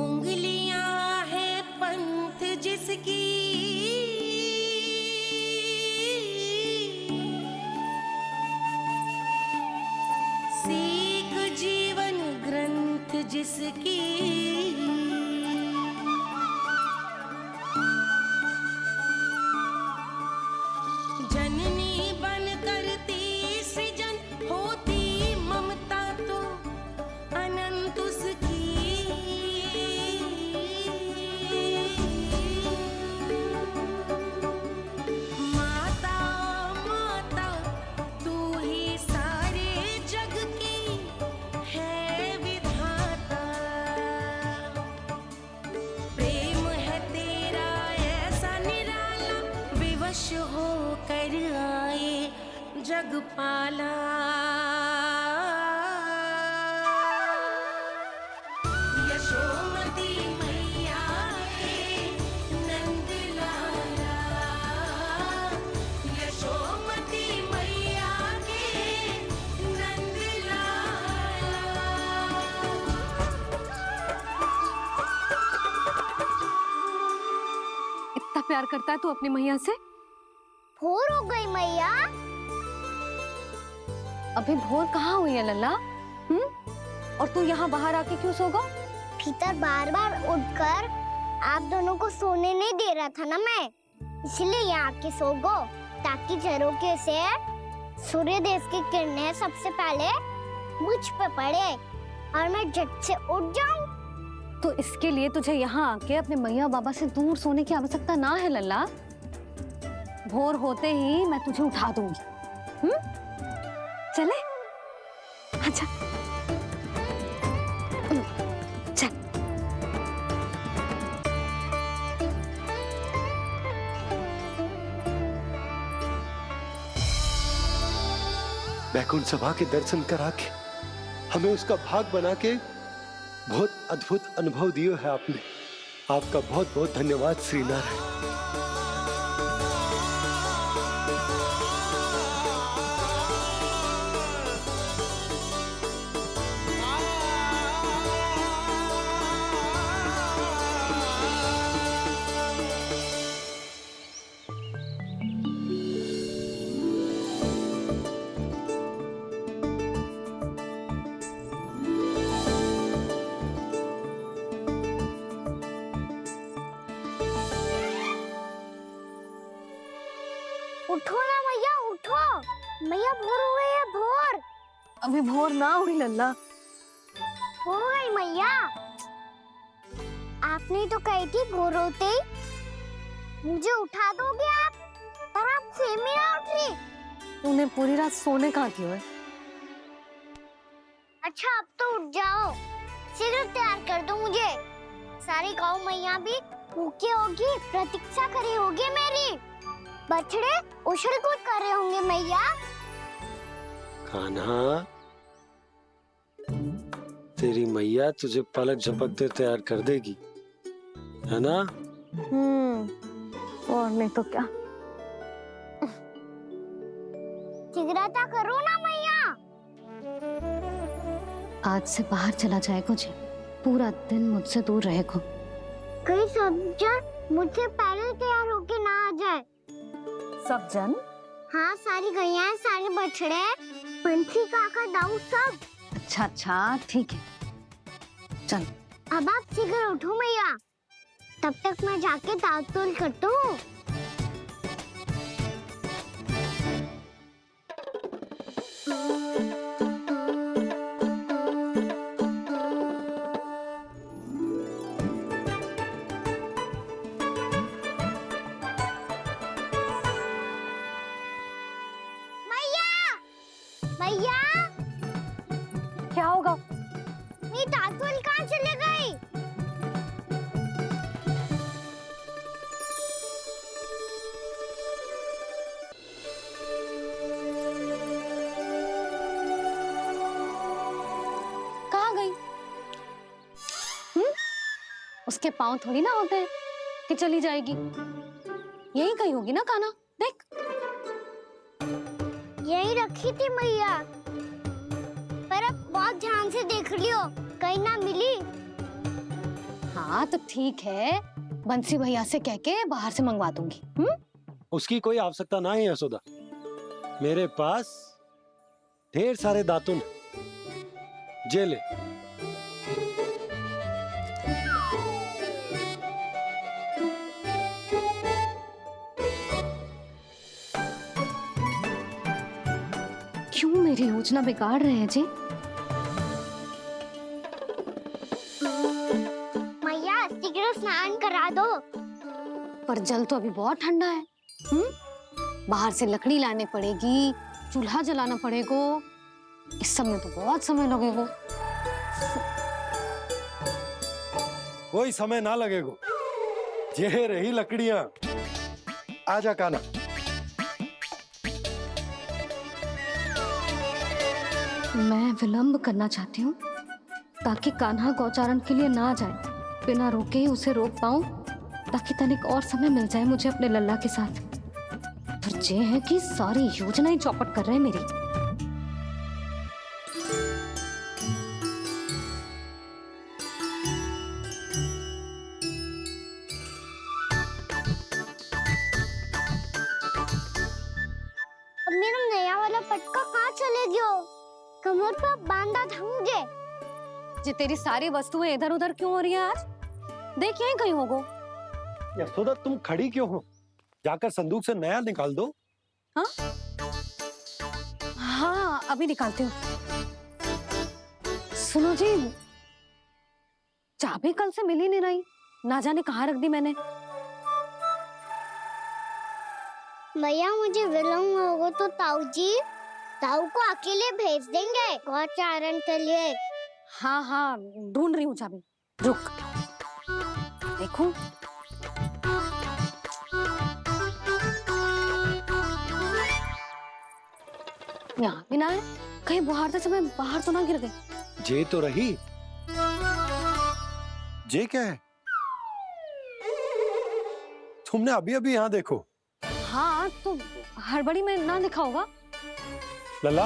उंगलियां है पंथ जिसकी, सीख जीवन ग्रंथ जिसकी, जननी बन करती सृजन होती ममता तो अनंत उसकी। माता माता तू ही सारे जग की है विधाता, प्रेम है तेरा ऐसा निराला, विवश हो कर आए जग पाला। यशोमती मैया के नंद लाला, यशोमती मैया के नंद लाला। इतना प्यार करता है तू अपनी मैया से? भोर हो गई मैया। अभी भोर कहाँ हुई है लल्ला? और तू यहाँ बाहर आके क्यों सो गया? भीतर बार बार उठकर आप दोनों को सोने नहीं दे रहा था ना मैं, इसलिए यहाँ आके सो गो, ताकि झरोखे से सूर्य देव की किरणें सबसे पहले मुझ पे पड़े और मैं झट से उठ जाऊं। तो इसके लिए तुझे यहाँ आके अपने मैया बाबा से दूर सोने की आवश्यकता ना है लल्ला। भोर होते ही मैं तुझे उठा दूंगी। चले? अच्छा चल। बैकुंठ सभा के दर्शन करा के हमें उसका भाग बना के बहुत अद्भुत अनुभव दियो है आपने। आपका बहुत बहुत धन्यवाद श्री नारायण। उठो ना मैया, उठो। मैया भोर हो गई है, भोर। अभी भोर ना हुई लल्ला। हो गई मैया। आपने तो कही थी भोर होते ही मुझे उठा दोगे आप, पर आप सेम ही ना उठ रही। उन्हें पूरी रात सोने कहाँ दियो है? अच्छा अब तो उठ जाओ, शीघ्र तैयार कर दो मुझे। सारी गौ मैया भी भूखी होगी, प्रतीक्षा करी होगी मेरी। बछड़े उछल कूद कर रहे होंगे मैया। कान्हा, तेरी मैया तुझे पलक झपकते तैयार कर देगी, है ना? और नहीं तो क्या। शीघ्रता करो ना मैया। आज से बाहर चला जाएगा जी, पूरा दिन मुझसे दूर रहेगा। कहीं सब जन मुझसे पहले तैयार होके ना आ जाए। सब जन? हाँ, सारी गैया, सारे बछड़े, पंछी, काका, दाऊ सब। अच्छा अच्छा ठीक है, चल। अब आप शीघ्र उठो मैया, तब तक मैं जाके ताल-तोल करता हूँ। मैया, क्या होगा? मेरी ताल-तोल कहाँ चले गई? कहाँ गई? उसके पाँव थोड़ी ना होते हैं कि चली जाएगी। यही कहीं होगी ना कान्हा, देख। यही रखी थी मैया, पर अब बहुत ध्यान से देख लियो, कहीं ना मिली। हाँ तो ठीक है, बंसी भैया से कह के बाहर से मंगवा दूंगी। उसकी कोई आवश्यकता ना है यशोदा, मेरे पास ढेर सारे दातुन, जे ले। क्यों मेरी योजना बिगाड़ रहे हैं जी? मैया शीघ्र स्नान करा दो। पर जल तो अभी बहुत ठंडा है। बाहर से लकड़ी लाने पड़ेगी, चूल्हा जलाना पड़ेगा, इस सब में तो बहुत समय लगेगा। कोई समय ना लगेगा, ये रही लकड़ियां। आजा कान्हा। मैं विलंब करना चाहती हूँ ताकि कान्हा गौचारण के लिए ना जाए, बिना रोके ही उसे रोक पाऊं, ताकि तनिक और समय मिल जाए मुझे अपने लल्ला के साथ। पर ये है कि सारी योजना ही चौपट कर रहे हैं मेरी। अब मेरा नया वाला पटका कहाँ चले गयो? कमर पर बांधा था मुझे। जी तेरी सारी वस्तुएं इधर उधर क्यों हो रही है आज? देख यहीं कहीं होगो। यशोदा तुम खड़ी क्यों हो? जाकर संदूक से नया निकाल दो। हाँ हाँ अभी निकालती हूँ। सुनो जी, चाबी कल से मिल ही नहीं रही, ना जाने कहाँ रख दी मैंने। मैया मुझे विलम्ब होगा तो ताऊ को अकेले भेज देंगे गौचारण के लिए। हाँ हाँ ढूंढ रही हूँ चाबी, रुक। देखो यहाँ भी ना है, कहीं बुहारते समय बाहर तो ना गिर गई। जे तो रही। जे क्या है? तुमने अभी अभी यहाँ देखो। हाँ तो हड़बड़ी में ना दिखा होगा। लल्ला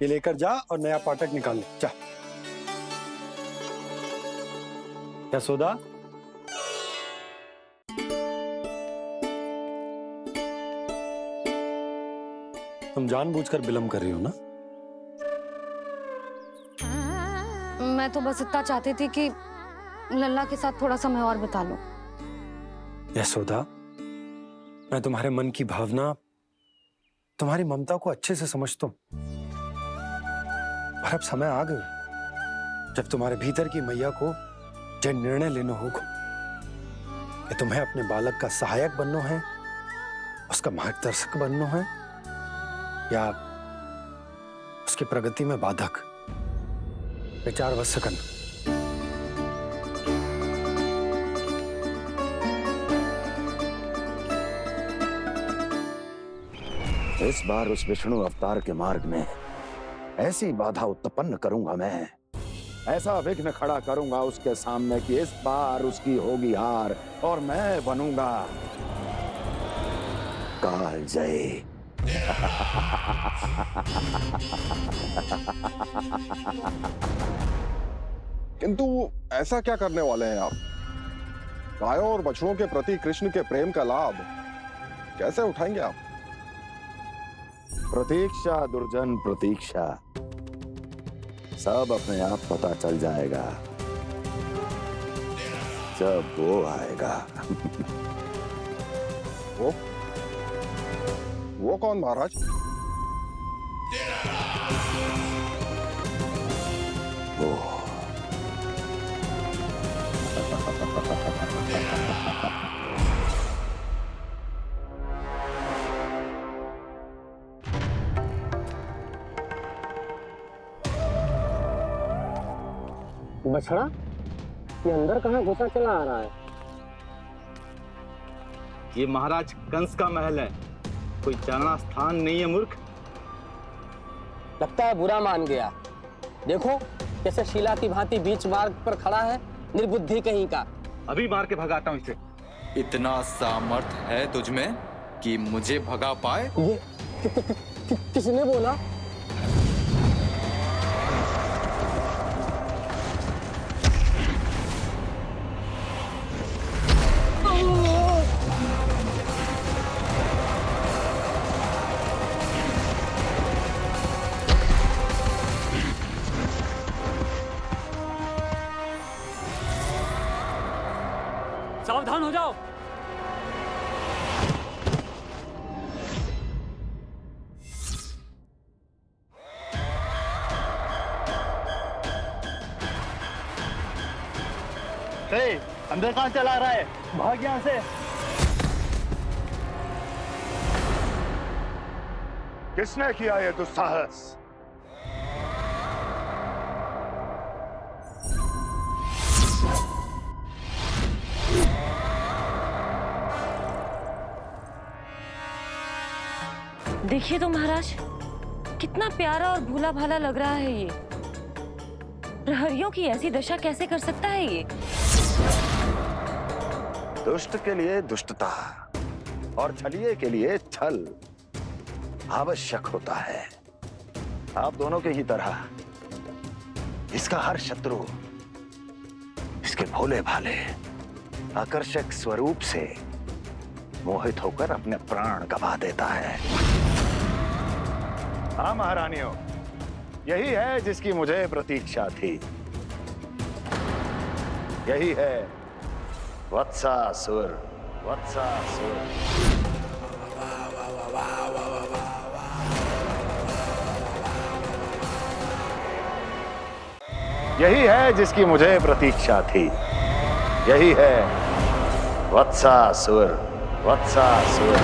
ये लेकर जा और नया पाठक निकाल ले, जा। यशोदा तुम जानबूझकर विलंब कर रही हो ना? मैं तो बस इतना चाहती थी कि लल्ला के साथ थोड़ा समय और बिता लूं। यशोदा मैं तुम्हारे मन की भावना, तुम्हारी ममता को अच्छे से समझता हूं, पर अब समय आ गया जब तुम्हारे भीतर की मैया को जो निर्णय लेना होगा कि तुम्हें अपने बालक का सहायक बनना है उसका मार्गदर्शक बनना है या उसकी प्रगति में बाधक? विचार अवश्य करना। इस बार उस विष्णु अवतार के मार्ग में ऐसी बाधा उत्पन्न करूंगा मैं, ऐसा विघ्न खड़ा करूंगा उसके सामने कि इस बार उसकी होगी हार और मैं बनूंगा कालजयी। किंतु ऐसा क्या करने वाले हैं आप? गायों और बछड़ों के प्रति कृष्ण के प्रेम का लाभ कैसे उठाएंगे आप? प्रतीक्षा दुर्जन प्रतीक्षा, सब अपने आप पता चल जाएगा जब वो आएगा। वो कौन महाराज? वो बछड़ा, ये अंदर कहाँ घुसा चला आ रहा है? ये महाराज कंस का महल है, कोई जाना स्थान नहीं है मूर्ख। लगता है बुरा मान गया। देखो कैसे शिला की भांति बीच मार्ग पर खड़ा है, निर्बुद्धि कहीं का। अभी मार के भगाता हूँ इसे। इतना सामर्थ है तुझमें कि मुझे भगा पाए? ये किसने बोला? सावधान हो जाओ। अंदर कहाँ चला रहा है? भाग यहाँ से। किसने किया ये दुस्साहस? देखिए तो महाराज, कितना प्यारा और भोला भाला लग रहा है ये। प्रहरियों की ऐसी दशा कैसे कर सकता है ये? दुष्ट के लिए दुष्टता और छलिए के लिए छल आवश्यक होता है। आप दोनों के ही तरह इसका हर शत्रु इसके भोले भाले आकर्षक स्वरूप से मोहित होकर अपने प्राण गवा देता है। हाँ महारानियों, यही है जिसकी मुझे प्रतीक्षा थी। यही है वत्सासुर। वत्सासुर यही है जिसकी मुझे प्रतीक्षा थी। यही है वत्सासुर। वत्सासुर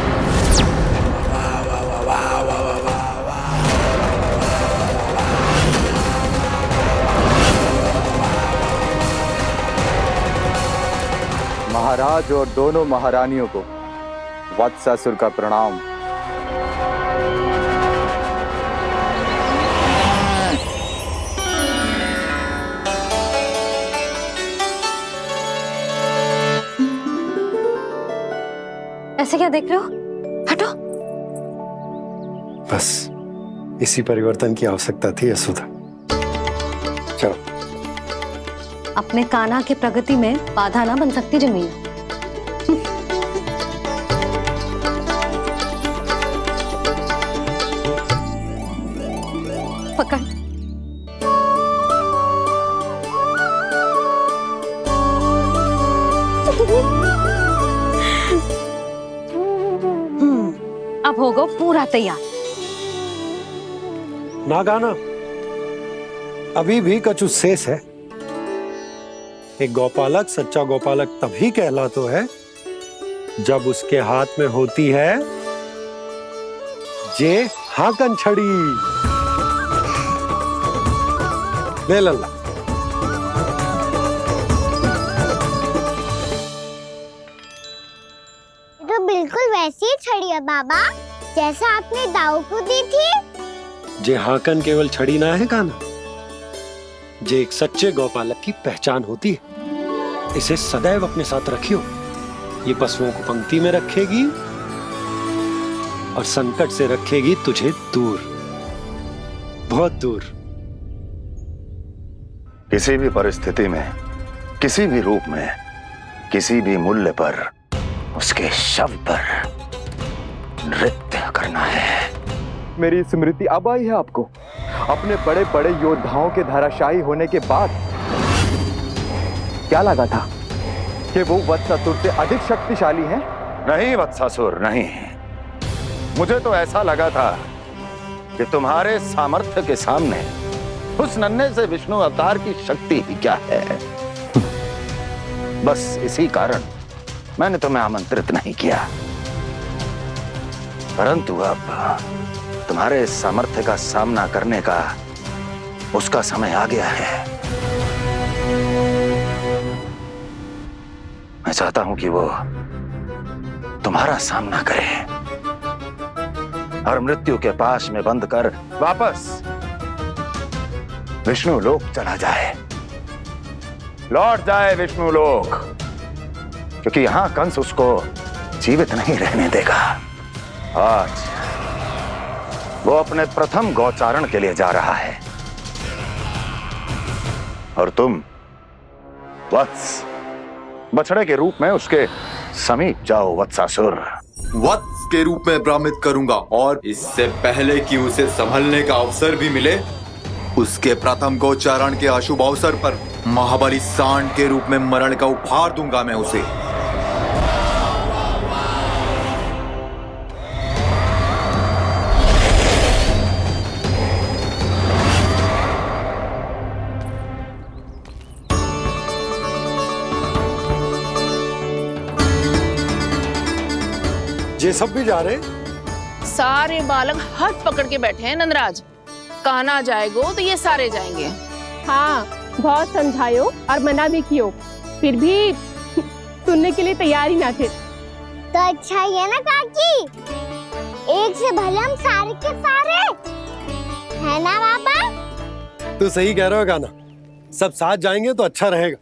महाराज और दोनों महारानियों को वत्सासुर का प्रणाम। ऐसे क्या देख रहे हो? हटो। बस इसी परिवर्तन की आवश्यकता थी यशोदा। चलो। अपने कान्हा की प्रगति में बाधा ना बन सकती जमीन। पकड़। अब होगा पूरा तैयार। ना गाना, अभी भी कछु शेष है। एक गौपालक सच्चा गौपालक तभी कहलाता है जब उसके हाथ में होती है जे हाकन छड़ी। ले लल्ला। तो बिल्कुल वैसी ही छड़ी है बाबा जैसा आपने दाऊ को दी थी। जे हाकन केवल छड़ी ना है काना, जे एक सच्चे गौपालक की पहचान होती है। इसे सदैव अपने साथ रखियो। ये पशुओं को पंक्ति में रखेगी और संकट से रखेगी तुझे दूर, बहुत दूर। किसी भी परिस्थिति में, किसी भी रूप में, किसी भी मूल्य पर उसके शव पर नृत्य करना है। मेरी स्मृति अब आई है आपको? अपने बड़े बड़े योद्धाओं के धराशायी होने के बाद क्या लगा था कि वो वत्सासुर से अधिक शक्तिशाली हैं? नहीं वत्सासुर, नहीं। मुझे तो ऐसा लगा था कि तुम्हारे सामर्थ्य के सामने उस नन्हे से विष्णु अवतार की शक्ति ही क्या है। बस इसी कारण मैंने तुम्हें आमंत्रित नहीं किया। परंतु अब तुम्हारे सामर्थ्य का सामना करने का उसका समय आ गया है। मैं चाहता हूं कि वो तुम्हारा सामना करे और मृत्यु के पास में बंद कर वापस विष्णु लोक चला जाए, लौट जाए विष्णु लोक, क्योंकि यहां कंस उसको जीवित नहीं रहने देगा। आज वो अपने प्रथम गौचारण के लिए जा रहा है और तुम वत्स, बछड़े के रूप में उसके समीप जाओ वत्सासुर। वत्स के रूप में भ्रमित करूंगा और इससे पहले कि उसे संभलने का अवसर भी मिले, उसके प्रथम गोचारण के अशुभ अवसर पर महाबली सांड के रूप में मरण का उपहार दूंगा मैं उसे। ये सब भी जा रहे? सारे बालक हाथ पकड़ के बैठे हैं नंदराज। कान्हा जाएगो तो ये सारे जाएंगे। हाँ, बहुत समझायो और मना भी कियो, फिर भी सुनने के लिए तैयार ही ना थे। तो अच्छा ही है ना काकी, एक से भले हम सारे के सारे, है ना बाबा? तू सही कह रहा है गाना। सब साथ जाएंगे तो अच्छा रहेगा,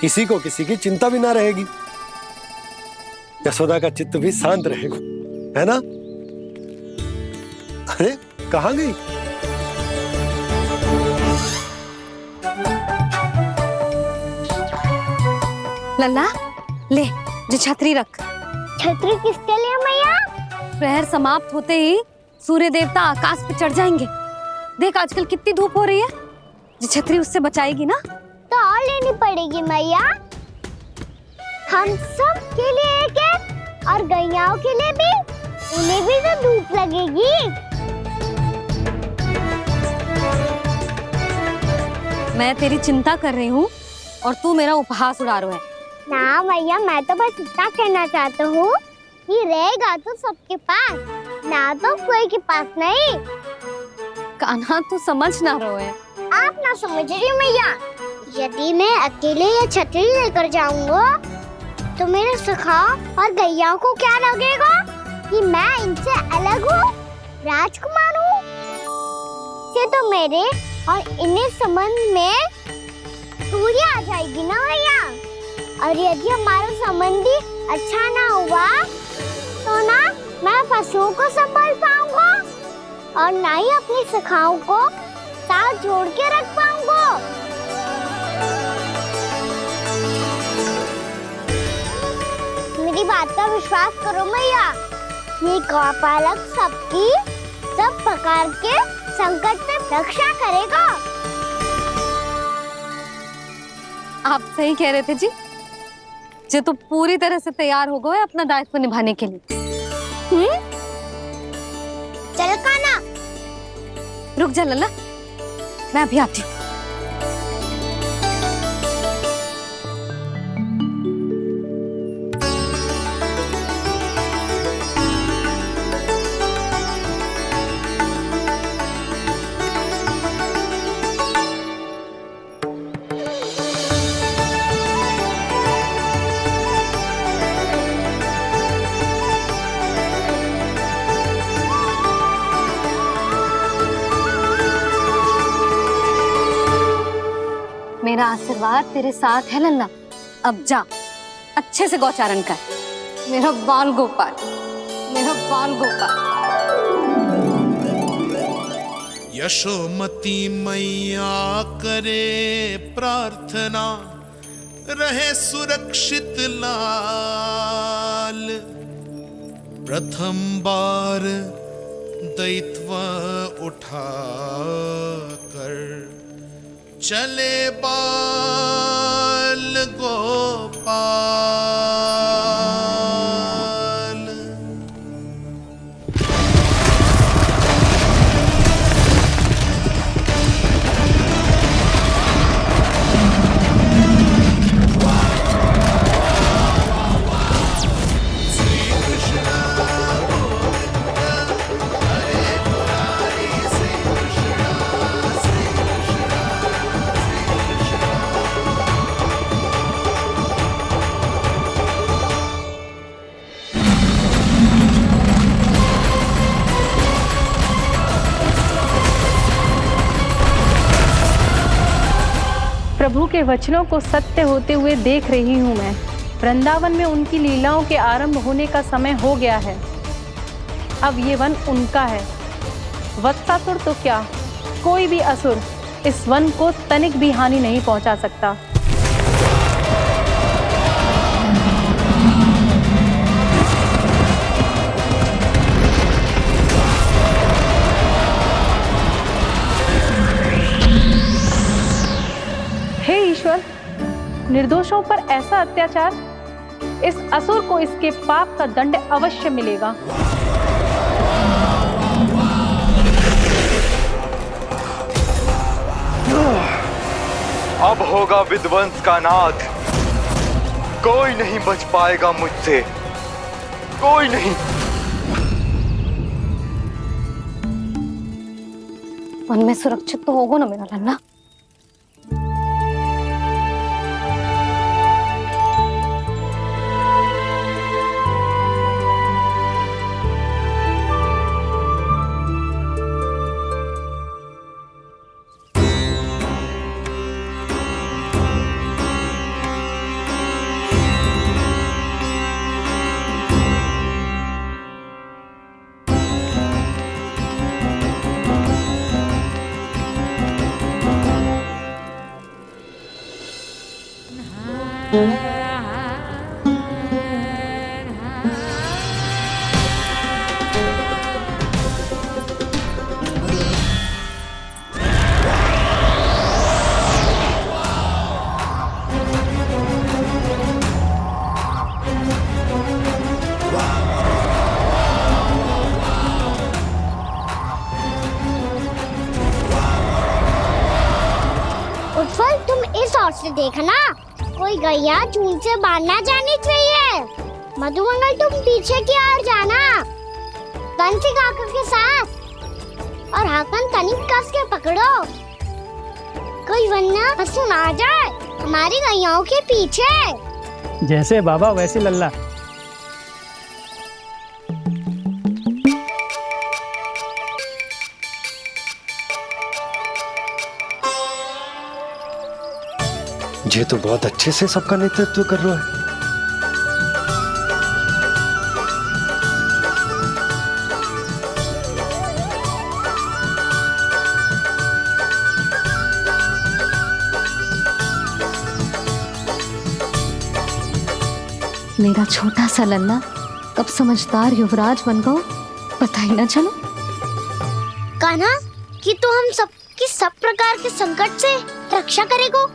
किसी को किसी की चिंता भी ना रहेगी। यशोदा का चित्त भी शांत रहेगा, है ना? अरे कहाँ गई? लल्ला ले, जो छतरी रख। छतरी किसके लिए मैया? प्रहर समाप्त होते ही सूर्य देवता आकाश पे चढ़ जाएंगे। देख आजकल कितनी धूप हो रही है, जो छतरी उससे बचाएगी ना। तो और लेनी पड़ेगी मैया, हम सब के लिए एक एक, और गैयाओं के लिए भी, उन्हें भी तो धूप लगेगी। मैं तेरी चिंता कर रही हूँ और तू मेरा उपहास उड़ा रहा है। ना भैया, मैं तो बस इतना कहना चाहता हूँ कि रहेगा तो सबके पास, ना तो कोई के पास नहीं। कान्हा तू समझ ना रहो है। आप ना समझ रही मैया, यदि मैं अकेले ये छतरी लेकर जाऊंगा तो मेरे सखा और गैया को क्या लगेगा कि मैं इनसे अलग हूँ, राजकुमार हूँ। से तो मेरे और इन्हें संबंध में दूरी आ जाएगी ना भैया। और यदि हमारा संबंध ही अच्छा ना हुआ तो ना मैं पशुओं को संभाल पाऊंगा और ना ही अपनी सखाओं को साथ जोड़ के रख पाऊंगा। मेरी बात का विश्वास करो मैया, ये गौपालक सबकी सब प्रकार के संकट से रक्षा करेगा। आप सही कह रहे थे जी, जो तो पूरी तरह से तैयार हो गए अपना दायित्व निभाने के लिए। चल कान्हा, रुक जा लल्ला, मैं अभी आती हूँ। आशीर्वाद तेरे साथ है लल्ला। अब जा, अच्छे से गौचारण कर। मेरा बाल गोपाल, मेरा बाल गोपाल। यशोमती मैया करे प्रार्थना, रहे सुरक्षित लाल। प्रथम बार दैत्व उठा कर चले बाल गोपाल। प्रभु के वचनों को सत्य होते हुए देख रही हूँ मैं। वृंदावन में उनकी लीलाओं के आरंभ होने का समय हो गया है। अब ये वन उनका है। वत्सासुर तो क्या, कोई भी असुर इस वन को तनिक भी हानि नहीं पहुंचा सकता। हे ईश्वर, निर्दोषों पर ऐसा अत्याचार, इस असुर को इसके पाप का दंड अवश्य मिलेगा। अब होगा विध्वंस का नाद। कोई नहीं बच पाएगा मुझसे, कोई नहीं। वन में सुरक्षित तो होगा ना मेरा लल्ला? उज्जवल, तुम इस ओर से देखना, कोई गैया चून से बाहर ना जानी चाहिए। मधुमंगल, तुम पीछे की ओर जाना, बंसी काका के साथ। और हाकन, तनिक कस के पकड़ो, कोई वरना पशु ना आ जाए हमारी गैयाओं के पीछे। जैसे बाबा वैसे लल्ला। ये तो बहुत अच्छे से सबका नेतृत्व कर रहा है। मेरा छोटा सा लल्ला कब समझदार युवराज बन गो, पता ही ना चलो। कान्हा, कि तू हम सबकी सब प्रकार के संकट से रक्षा करेगो।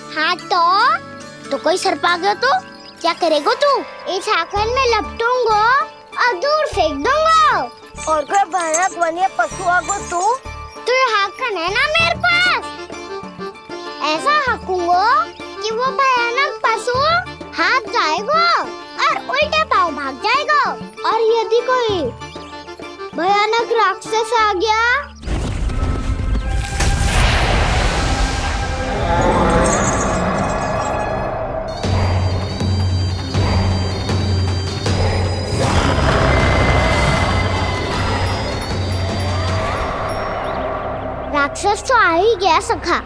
हाँ तो कोई सर्प आ गया तो क्या करेगो तू? इस हाकन में लपटूंगा और दूर फेंक दूंगा। और कोई भयानक वन्य पशु आगो तो ये हाकन है ना मेरे पास, ऐसा हाकूंगा कि वो भयानक पशु हाथ जाएगा और उल्टे पाँव भाग जाएगा। और यदि कोई भयानक राक्षस आ गया राक्षस तो आ ही गया सखा।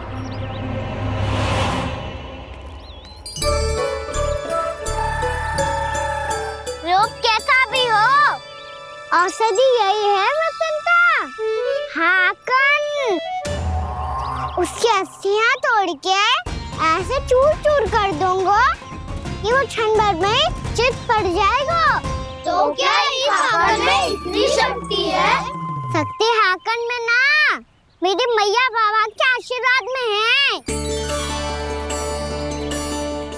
औषधि यही है वसंता, हाकन। उसकी अस्थियां तोड़ के ऐसे चूर चूर कर दूंगा कि वो क्षण भर में चित पड़ जाएगा। तो क्या इस हाकन में इतनी शक्ति है? शक्ति हाकन में ना, मेरी मैया बाबा के आशीर्वाद में है।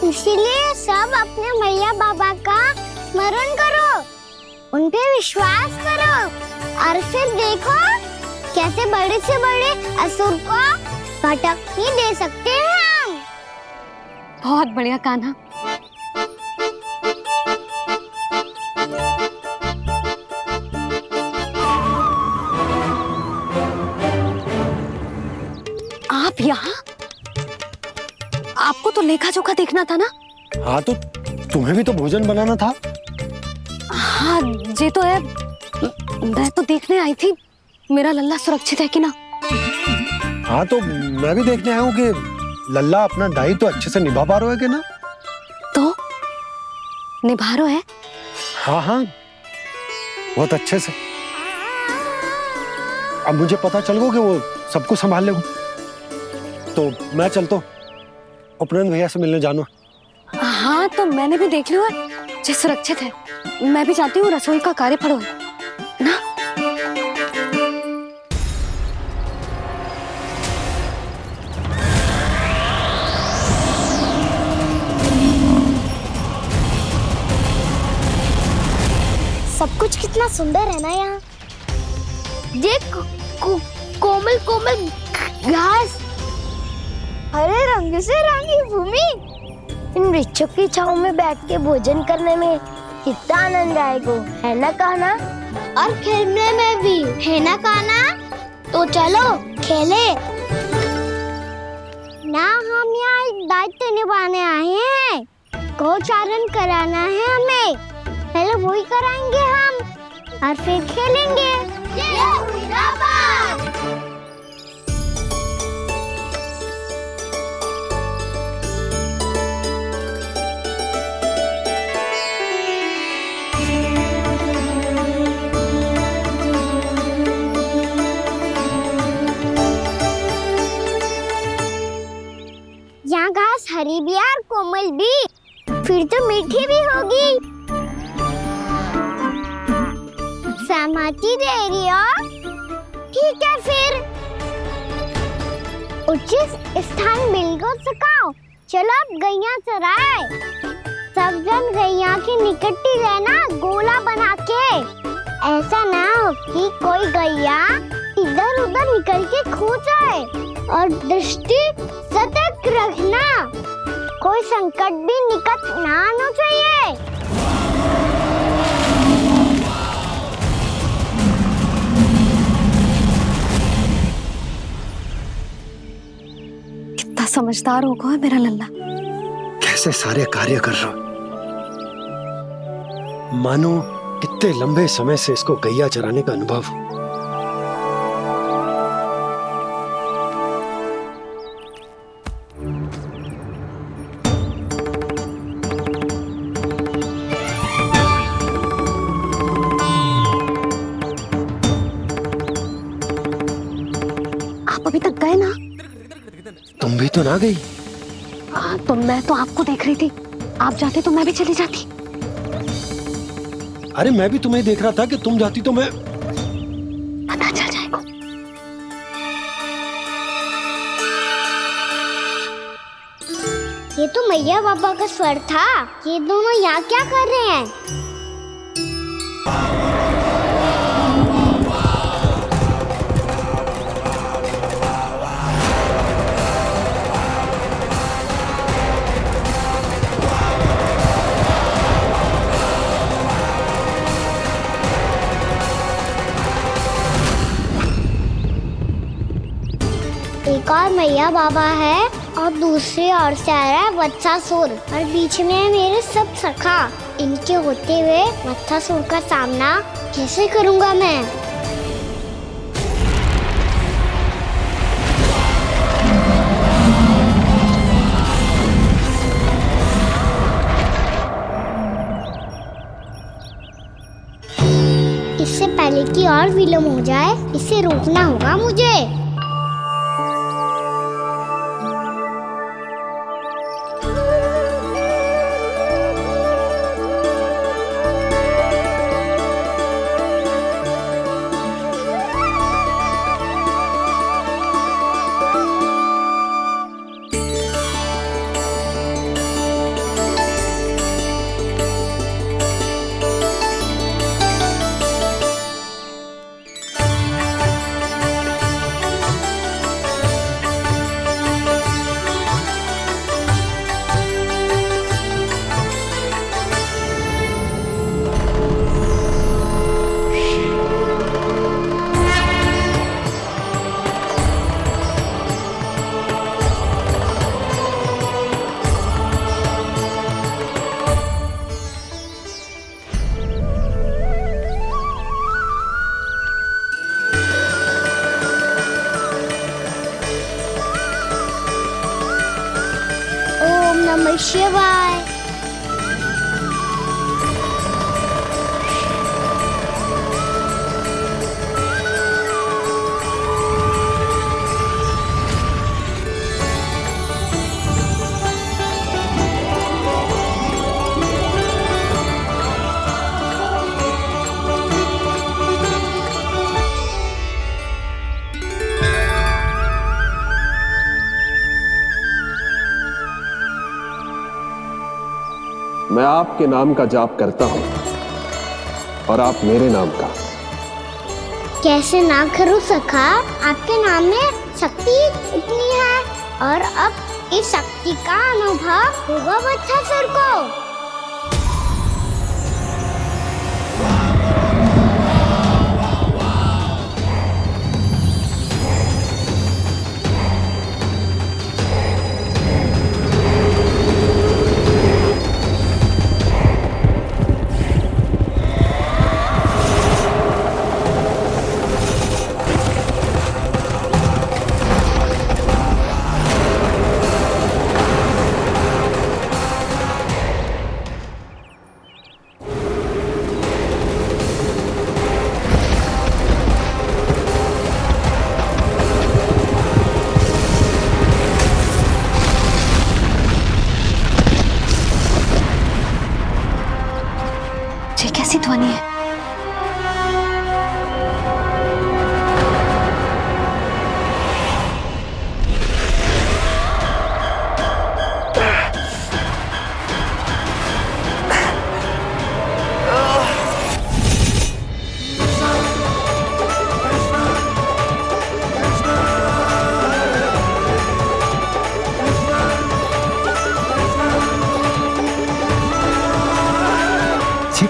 इसीलिए सब अपने मैया बाबा का स्मरण करो, उन पे विश्वास करो और फिर देखो कैसे बड़े से बड़े असुर को भटकने दे सकते हैं हम। बहुत बढ़िया कान्हा। आप यहाँ? आपको तो लेखा जोखा देखना था ना? हाँ तो तुम्हें भी तो भोजन बनाना था। हाँ ये तो है, मैं तो देखने आई थी मेरा लल्ला सुरक्षित है कि ना। हाँ तो मैं भी देखने आया हूँ कि लल्ला अपना दायित्व तो अच्छे से निभा पा रहा है कि ना। तो निभा रहा है? हाँ हाँ बहुत अच्छे से। अब मुझे पता चल गया कि वो सब कुछ संभाल लेगा। तो मैं चलता हूँ, उपनंद भैया से मिलने जानो। हाँ तो मैंने भी देख लिया जो सुरक्षित है। मैं भी चाहती हूँ रसोई का कार्य पड़ो ना। सब कुछ कितना सुंदर है ना यहाँ। देख कोमल कोमल घास, हरे रंग से रंगी भूमि। इन वृक्षों की छांव में बैठ के भोजन करने में कितना आनंद आएगा, है ना कान्हा? और खेलने में भी, है ना कान्हा? तो चलो खेले ना। हम यहाँ एक दायित्व निभाने आए हैं, गोचारण कराना है हमें। पहले वही कराएंगे हम और फिर खेलेंगे। ये हुई ना बात। यहाँ घास हरी भी और कोमल भी, फिर तो मीठी भी होगी। सहमति दे रही हो? ठीक है फिर उचित स्थान बिल्कुल सुखाओ। चलो अब गैया चराए। सब जन गैया के निकट ही रहना, गोला बना के। ऐसा ना हो कि कोई गैया इधर उधर निकल के खो जाए। और दृष्टि सतर्क रखना, कोई संकट भी निकट ना आना चाहिए। कितना समझदार होगा है मेरा लल्ला। कैसे सारे कार्य कर रहा, मानो कितने लंबे समय से इसको गैया चराने का अनुभव हो। आप अभी तक गए ना? तुम भी तो ना गई। हाँ तो मैं तो आपको देख रही थी, आप जाते तो मैं भी चली जाती। अरे मैं भी तुम्हें देख रहा था कि तुम जाती तो मैं। पता चल जाएगा। ये तो मैया बाबा का स्वर था। ये दोनों यहाँ क्या कर रहे हैं? एक और मैया बाबा है और दूसरी ओर से आ रहा है वत्सासुर और बीच में है मेरे सब सखा। इनके होते हुए वत्सासुर का सामना कैसे करूंगा मैं? इससे पहले कि और विलम्ब हो जाए, इसे रोकना होगा मुझे। ओम नमः शिवाय। मैं आपके नाम का जाप करता हूं और आप मेरे नाम का। कैसे ना करूं सखा, आपके नाम में शक्ति इतनी है और अब इस शक्ति का अनुभव होगा बच्चासुर को। ये कैसी ध्वनि है?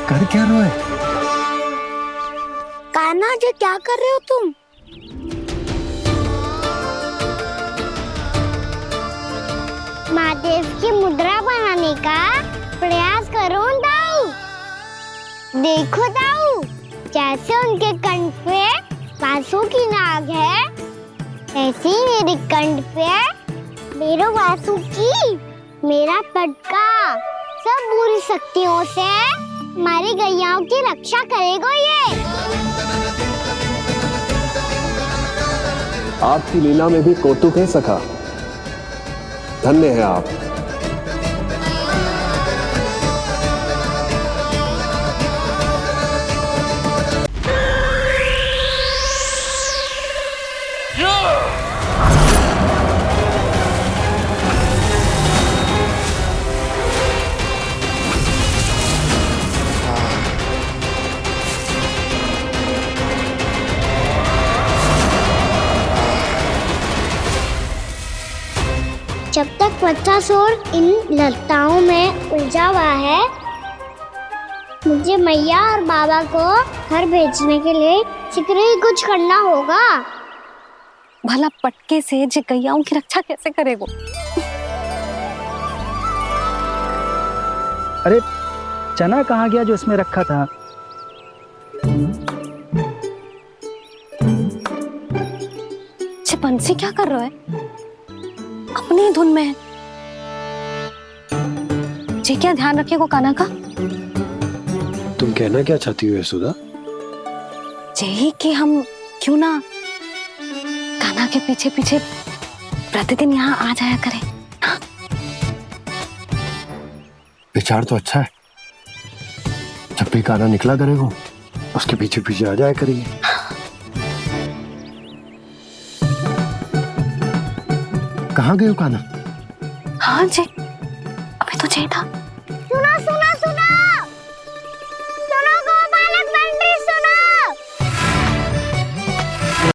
कर क्या रहे हो? कान्हा जी क्या कर रहे हो तुम? महादेव की मुद्रा बनाने का प्रयास करो दाऊ। देखो दाऊ, जैसे उनके कंठ पे वासु की नाग है, ऐसे ही मेरे कंठ पे मेरे वासु की मेरा पटका सब बुरी शक्तियों से हमारी गैयाओं की रक्षा करेगा ये। आपकी लीला में भी कौतुक है सखा, धन्य है आप। जब तक बच्चासुर इन लताओं में उलझा हुआ है, मुझे मैया और बाबा को घर भेजने के लिए शीघ्र ही कुछ करना होगा। भला पटके से जे गैयाओं की रक्षा कैसे करेगो? अरे चना कहाँ गया जो इसमें रखा था? बंसी क्या कर रहा है? अपनी धुन में है। जी क्या ध्यान रखिएगा कान्हा का। तुम कहना क्या चाहती हो यशोदा? यही कि हम क्यों ना कान्हा के पीछे पीछे प्रतिदिन यहाँ आ जाया करें। विचार तो अच्छा है। जब भी कान्हा निकला करेगा उसके पीछे पीछे आ जाया करेंगे। कहाँ गए हो कान्हा? हाँ जी, अभी तो चाहिए था।